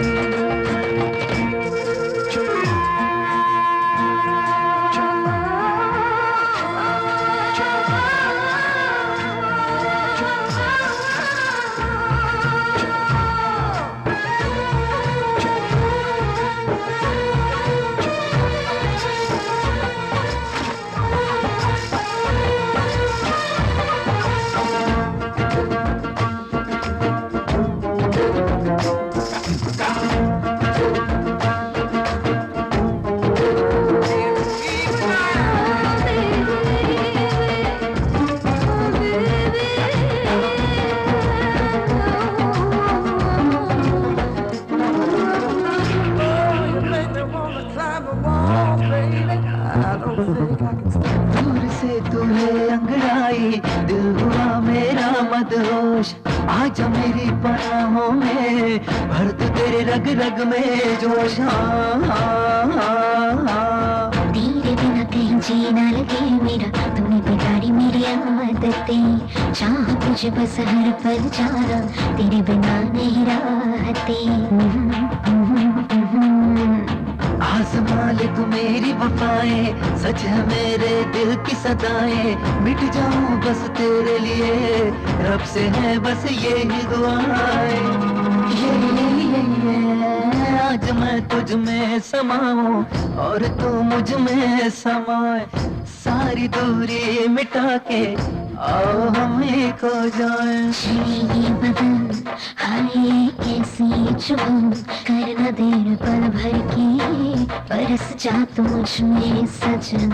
दूर से तूने अंगड़ाई, दिल हुआ मेरा मदहोश। आजा मेरी पनाहों में, भर दे तेरे रग रग में जोश। हाँ हाँ हाँ हाँ। तेरे बिना कहीं जी ना लगे मेरा, तूने बिगाड़ी मेरी आदतें। चाह तुझे बस हर पल जाना, तेरे बिना नहीं राहतें। आजमा ले तू मेरी वफाएं, सच है मेरे दिल की सदाएं। मिट जाऊं बस तेरे लिए, रब से है बस ये ही दुआएं। आज मैं तुझ में समाऊं और तू मुझ में समाए, सारी दूरी मिटा के आओ हम एक हो जाएं। ये बदन, हाय कैसी चुभन, करना देर पल भर की, बरस जा तू मुझ में सजन।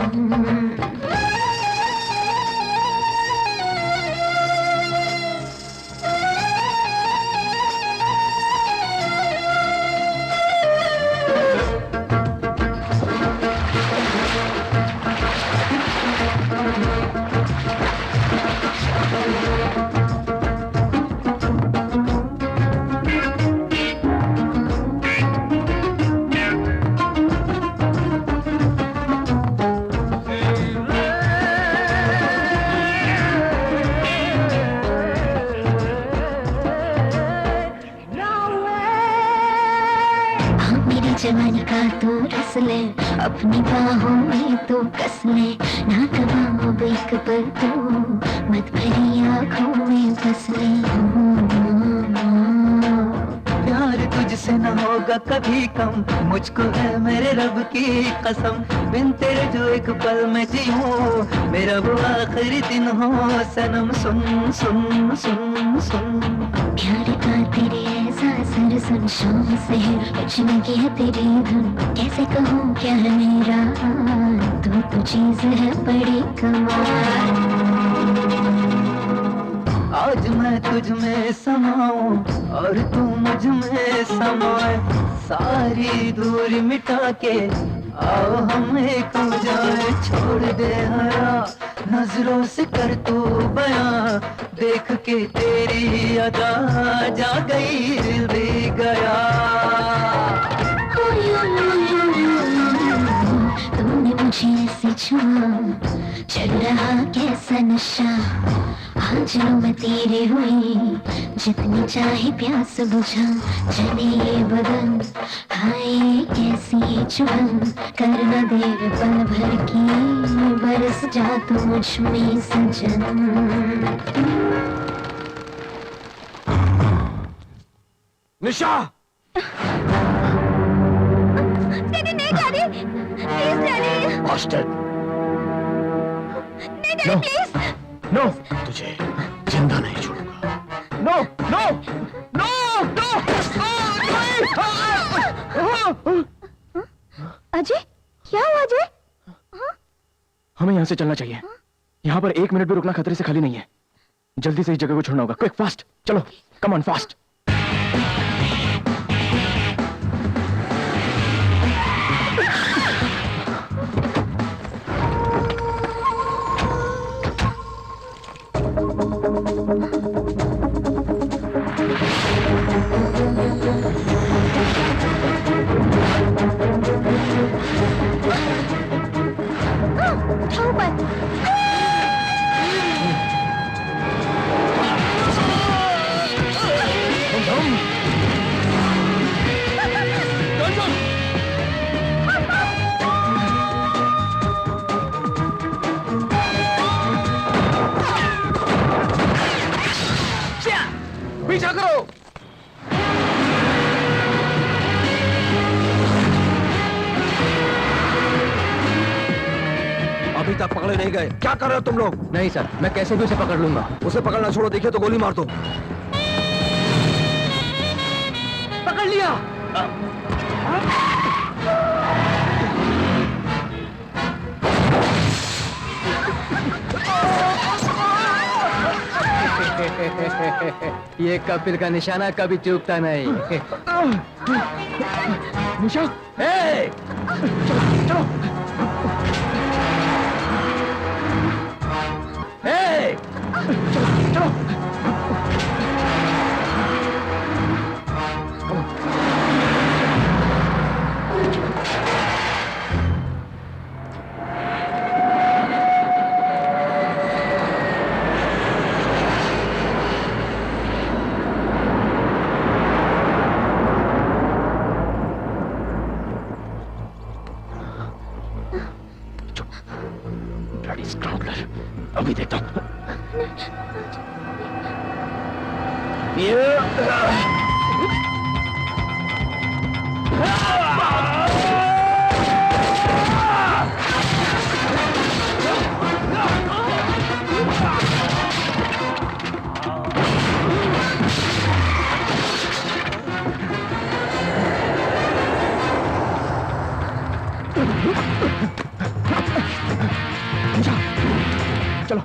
जवानी का तू रस ले, अपनी बाहों में तो कस ले, ना कबाब एक पल तू मत भरी आँखों में बस ले। प्यार तुझसे न होगा कभी कम, मुझको है मेरे रब की कसम, बिन तेरे जो एक पल में जीऊं, मेरा वो आखिरी दिन हो सनम। सुन सुन सुन सुन, प्यार का तेरे ऐसा सर सुन, शाम से बचने की है तेरी धुन, कैसे कहूँ क्या है मेरा, तू तो चीज है बड़ी कमाल। आज मैं तुझ में समाऊं और तू मुझ में समाए, सारी दूरी मिटा के आओ हम एक हो जाए। छोड़ दे हया नजरों से कर तू बयां, देख के तेरी अदा जा गई दिल भी गया। तूने मुझे ऐसे छुआ, चढ़ रहा कैसा नशा, आज लो मैं तेरे हुई, जितनी चाहे प्यास बुझा, चले ये बदन हाय कैसी चुभन, करना देर पल भर की, बरस जा तू मुझ में सजन। निशा! डैडी नहीं डैडी, प्लीज डैडी, Bastard! नहीं डैडी प्लीज। नो, तुझे जिंदा नहीं छोड़ूंगा। No no no no! Ajay, क्या हुआ अजय? हमें यहाँ से चलना चाहिए। यहाँ पर 1 मिनट भी रुकना खतरे से खाली नहीं है। जल्दी से इस जगह को छोड़ना होगा। क्विक, फास्ट, चलो, कम ऑन, फास्ट। पीछा करो। अभी तक पकड़े नहीं गए, क्या कर रहे हो तुम लोग? नहीं सर, मैं कैसे भी उसे पकड़ लूंगा। उसे पकड़ना छोड़ो, देखिए तो गोली मार दो। पकड़ लिया। ये कपिल का निशाना कभी चूकता नहीं। निशा, ए! चलो। ए! चलो। ब्लडी स्काउंडलर, अभी देखता हूँ। चलो।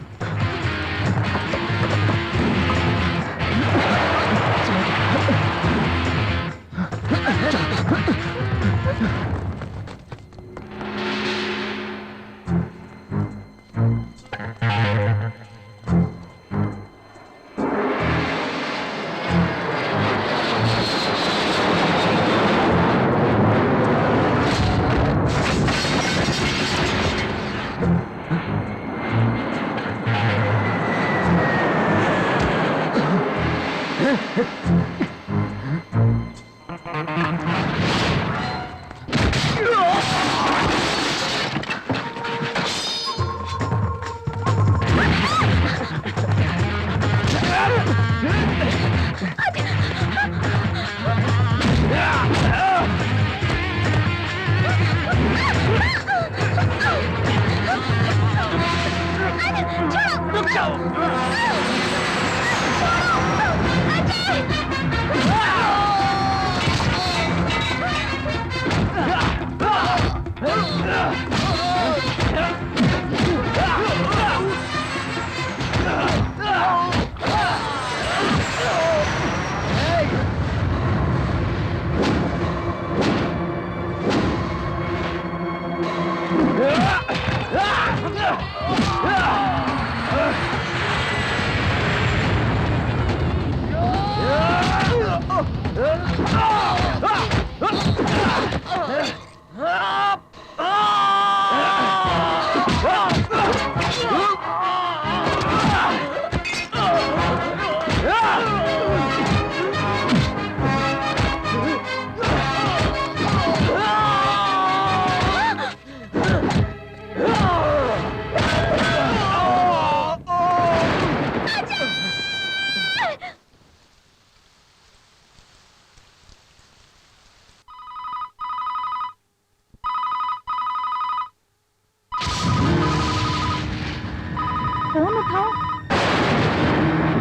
फोन उठाओ।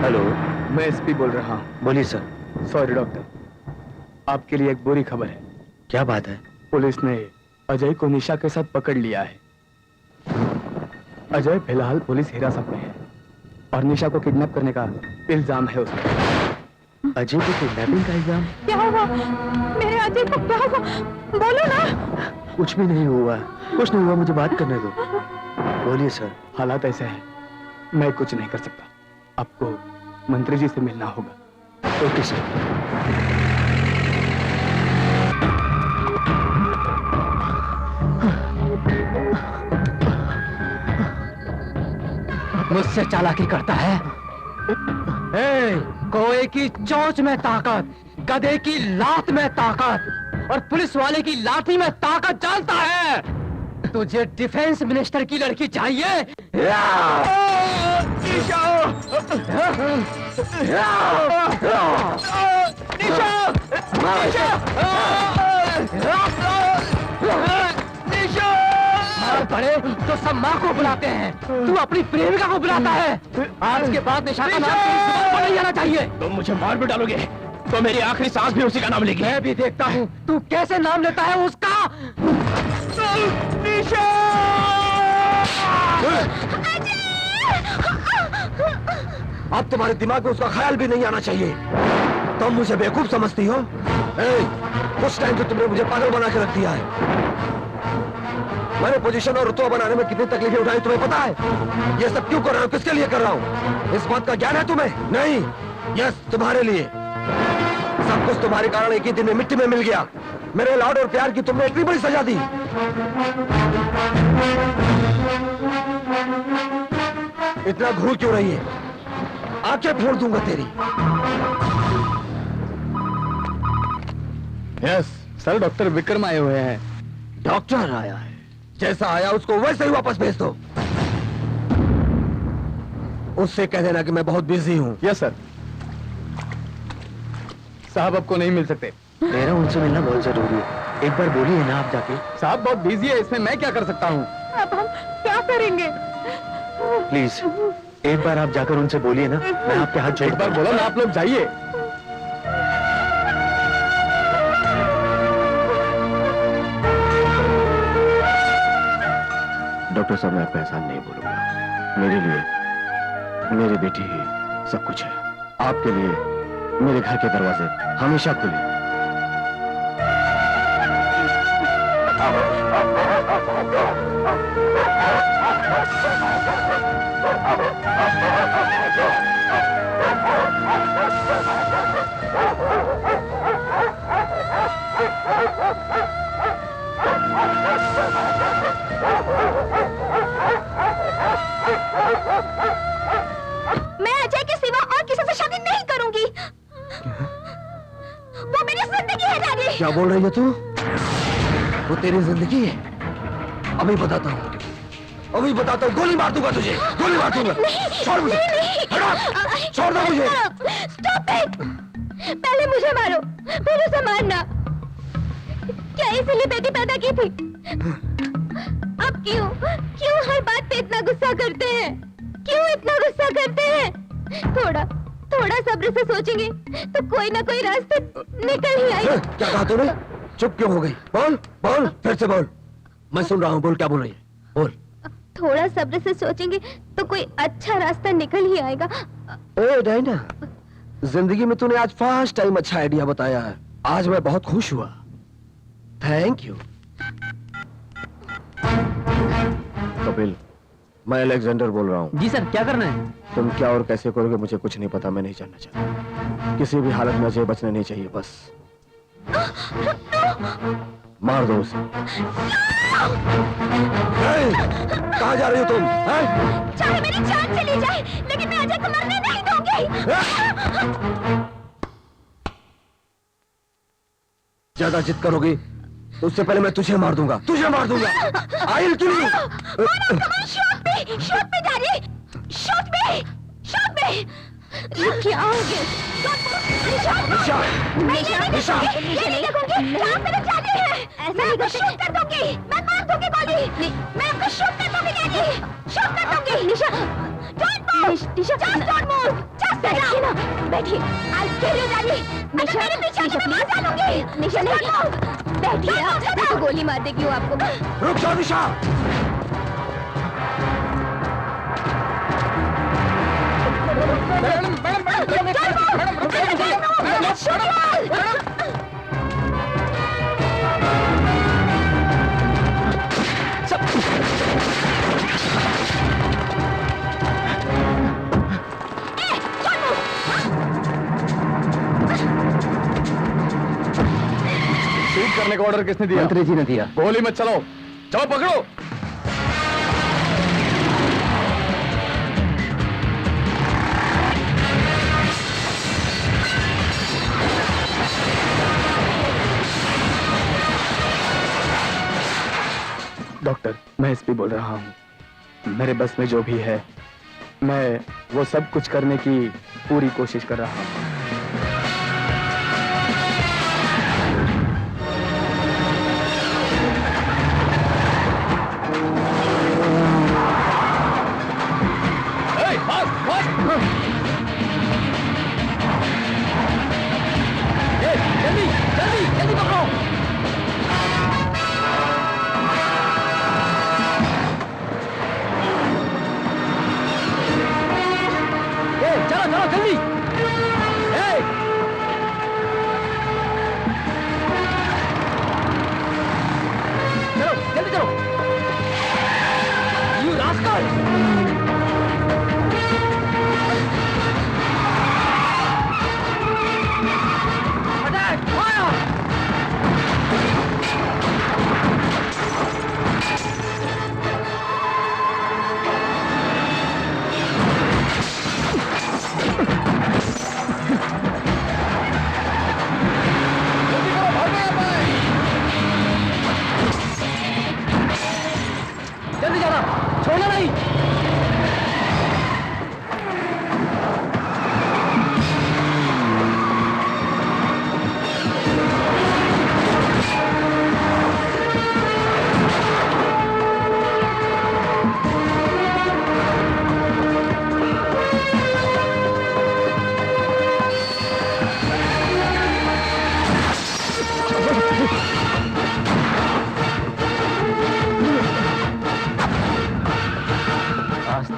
हेलो, मैं एसपी बोल रहा हूँ। बोलिए सर। सॉरी डॉक्टर, आपके लिए एक बुरी खबर है। क्या बात है? पुलिस ने अजय को निशा के साथ पकड़ लिया है। अजय फिलहाल पुलिस हिरासत में है और निशा को किडनैप करने का इल्जाम है उस पर। अजय को किडनैपिंग का इल्जाम? क्या हुआ? मेरे अजय को क्या हुआ? बोलो ना। कुछ भी नहीं हुआ, कुछ नहीं हुआ, मुझे बात करने दो। बोलिए सर। हालात ऐसे हैं, मैं कुछ नहीं कर सकता। आपको मंत्री जी से मिलना होगा। Okay sir. मुझसे चालाकी करता है। कोए की चोंच में ताकत, गधे की लात में ताकत और पुलिस वाले की लाठी में ताकत जानता है। तुझे डिफेंस मिनिस्टर की लड़की चाहिए? मार पड़े तो सब माँ को बुलाते हैं, तू अपनी प्रेमिका को बुलाता है। आज के बाद निशा का नाम तेरी जुबान पर नहीं आना चाहिए। तुम मुझे मार भी डालोगे तो मेरी आखिरी सांस भी उसी का नाम लेगी। मैं भी देखता हूँ तू कैसे नाम लेता है उसका। अब तुम्हारे दिमाग में उसका ख्याल भी नहीं आना चाहिए। तुम मुझे बेवकूफ समझती हो? कुछ टाइम तो तुमने मुझे पागल बना के रख दिया है। मैंने पोजीशन और रुतबा बनाने में कितनी तकलीफें उठाई तुम्हें पता है? ये सब क्यों कर रहा हूँ, किसके लिए कर रहा हूँ? इस बात का ज्ञान है तुम्हें? नहीं, यस तुम्हारे लिए। सब कुछ तुम्हारे कारण एक ही दिन में मिट्टी में मिल गया। मेरे लाड और प्यार की तुमने इतनी बड़ी सजा दी। इतना घूर क्यों रही है? आंखें फोड़ दूंगा तेरी। यस सर, डॉक्टर विक्रम आए हुए हैं। डॉक्टर आया है? जैसा आया उसको वैसे ही वापस भेज दो। उससे कह देना कि मैं बहुत बिजी हूँ। Yes sir. साहब आपको नहीं मिल सकते। मेरा उनसे मिलना बहुत जरूरी है। एक बार बोलिए ना आप जाके। साहब बहुत बिजी है, इसमें मैं क्या कर सकता हूँ? अब हम क्या करेंगे? प्लीज एक बार आप जाकर उनसे बोलिए ना, मैं आपके हाथ एक बार बोलो ना, आप लोग जाइए। डॉक्टर साहब, मैं आपका एहसान नहीं भूलूंगा। मेरे लिए मेरी बेटी ही सब कुछ है। आपके लिए मेरे घर के दरवाजे हमेशा खुले। मैं अजय के सिवा और किसी से शादी नहीं करूंगी। वो मेरी जिंदगी है डैडी। क्या बोल रही है तू? वो तेरी जिंदगी है। अभी बताता हूँ, अभी बताता हूँ। गोली मार दूंगा तुझे, गोली मार दूंगा। छोड़ मुझे, हटा, छोड़ दो मुझे। Stop it. पहले मुझे मारो, फिर उसे मारना। क्या इसीलिए बेटी पैदा की थी? अब क्यों क्यों हर बात पे इतना गुस्सा करते हैं? क्यों इतना गुस्सा करते हैं? थोड़ा थोड़ा सब्र से सोचेंगे तो कोई ना कोई रास्ता निकल ही आएगा। क्या कहा तूने? चुप क्यों हो गई? बोल बोल, फिर से बोल। मैं सुन रहा हूँ, बोल क्या बोल रही है, बोल। थोड़ा सब्र से सोचेंगे तो कोई अच्छा रास्ता निकल ही आएगा। ए डायना, जिंदगी में तूने आज फर्स्ट टाइम अच्छा आइडिया बताया है। आज मैं बहुत खुश हुआ। Thank you. कपिल, मैं अलेक्जेंडर बोल रहा हूँ। जी सर, क्या करना है? तुम क्या और कैसे करोगे मुझे कुछ नहीं पता, मैं नहीं जानना चाहता। किसी भी हालत में अजय बचना नहीं चाहिए, बस मार दो उसे। कहाँ जा रही हो तुम? चाहे मेरी जान चली जाए, लेकिन मैं अजय को मरने नहीं दूंगी। ज्यादा जिद करोगी तो उससे पहले मैं तुझे मार दूंगा, तुझे मार दूंगा। I will kill you. Shoot पे जा रही, शूट पे। ये क्या हो गया? निशा, निशा, ये नहीं देखूंगी, जान मेरे जाने है। ऐसा नहीं कर शूट कर दूंगी, मैं मार दूंगी गोली। मैं आपको शूट कर दूंगी डैडी, शूट कर दूंगी। Nisha, don't move. Nisha, just don't move. Just बैठिए ना, बैठिए। आई किल यू डैडी। निशा, मेरे पीछे मैं मार डालूंगी। निशा नहीं, बैठिए। मैं तो गोली मार देगी हूँ आपको। रुक जाओ निशा। शूट करने का ऑर्डर किसने दिया? मंत्री जी ने दिया। गोली मत चलाओ, चलो पकड़ो। डॉक्टर, मैं एसपी बोल रहा हूँ। मेरे बस में जो भी है, मैं वो सब कुछ करने की पूरी कोशिश कर रहा हूँ।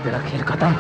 तेरा खेल खत्म।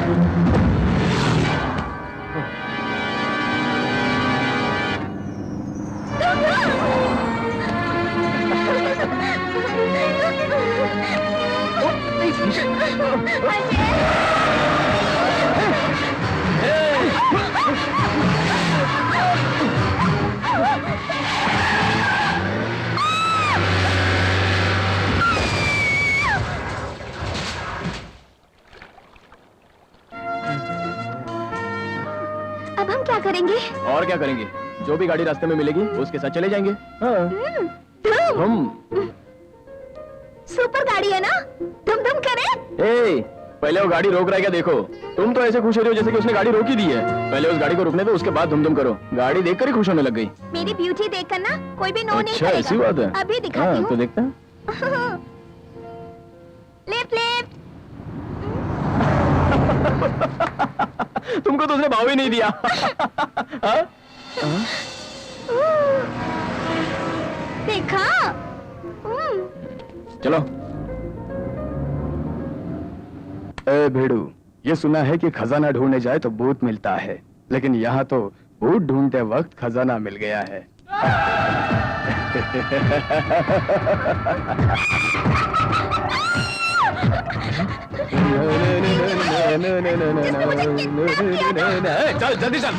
अब हम क्या करेंगे? और क्या करेंगे, जो भी गाड़ी रास्ते में मिलेगी उसके साथ चले जाएंगे। हाँ। धूम। हम सुपर गाड़ी है ना, धूम धूम करे। ए, पहले वो गाड़ी रोक रहा है क्या देखो। तुम तो ऐसे खुश हो रही हो जैसे कि उसने गाड़ी रोक ही दी है। पहले उस गाड़ी को रुकने दो, उसके बाद धुम करो। गाड़ी देखकर ही खुश होने लग गई। मेरी ब्यूटी देखकर ना कोई भी नो नहीं अच्छा करेगा। ऐसी बात है। अभी दिखाती हाँ, हूँ। तो देखता है। Left left. तुमको तो उसने भाव ही नहीं दिया। हाँ? देखा? चलो। ए भेड़ू, ये सुना है कि खजाना ढूंढने जाए तो भूत मिलता है, लेकिन यहाँ तो भूत ढूंढते वक्त खजाना मिल गया है। चल जल्दी चल।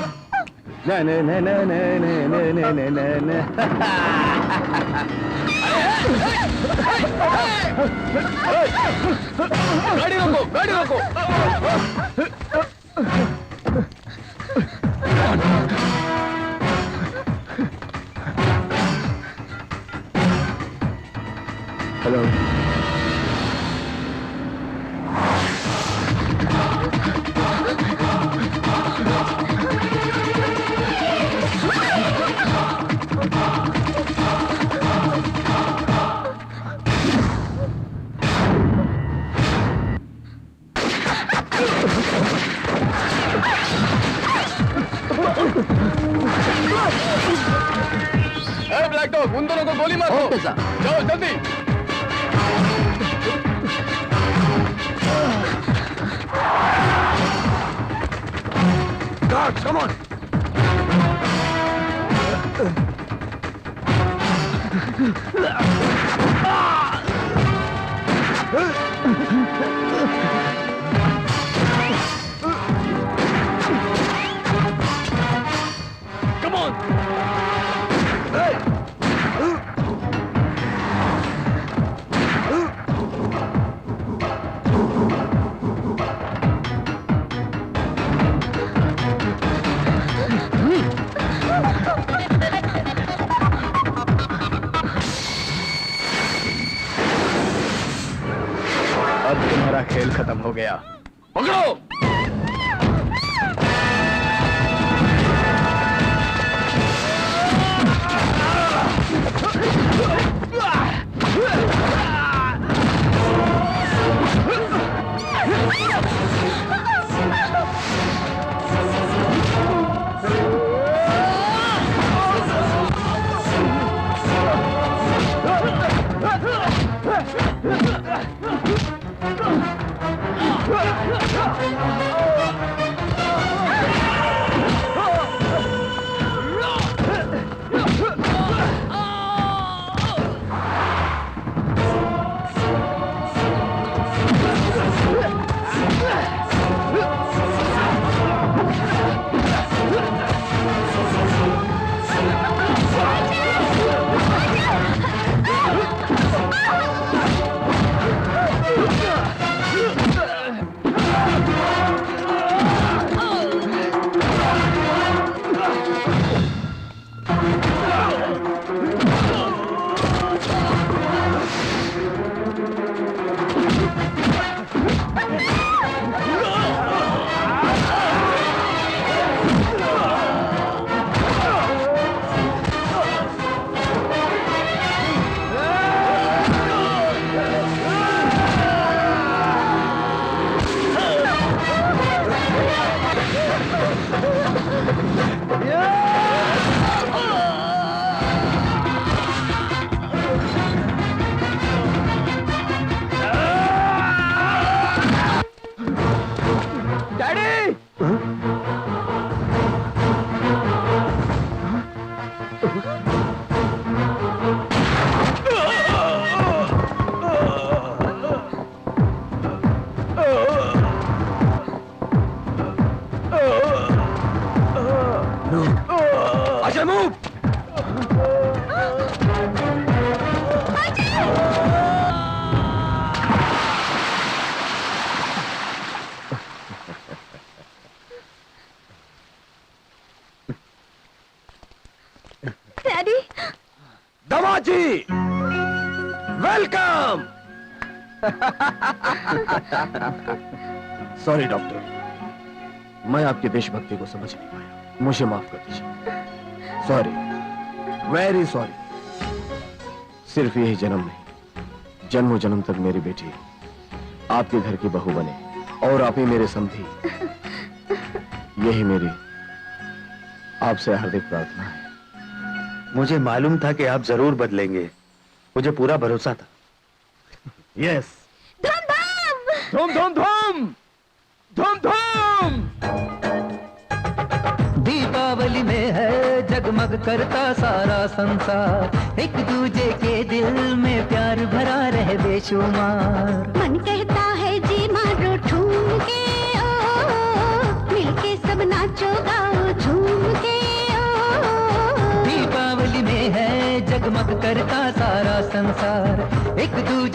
गाड़ी रोको, गाड़ी रोको। हेलो। ब्लैक डॉग, उन दोनों को गोली मारो। Okay sir. जाओ जल्दी। Guards, come on! Come on. अब तुम्हारा खेल खत्म हो गया। पकड़ो। सॉरी डॉक्टर, मैं आपकी देशभक्ति को समझ नहीं पाया, मुझे माफ कर दीजिए। Sorry, very sorry. सिर्फ यही जन्म नहीं, जन्मों जन्म तक मेरी बेटी आपके घर की बहू बने और आप ही मेरे समधी, यही मेरी आपसे हार्दिक प्रार्थना है। मुझे मालूम था कि आप जरूर बदलेंगे, मुझे पूरा भरोसा था। यस। धूम धूम धूम धूम धूम। दीपावली में है जगमग करता सारा संसार, एक दूजे के दिल में प्यार भरा रहे बेशुमार। मन कहता है जी मारो ठूम के, ओ मिलके सब नाचो गाओ झूम के, ओ दीपावली में है जगमग करता सारा संसार, एक दूजे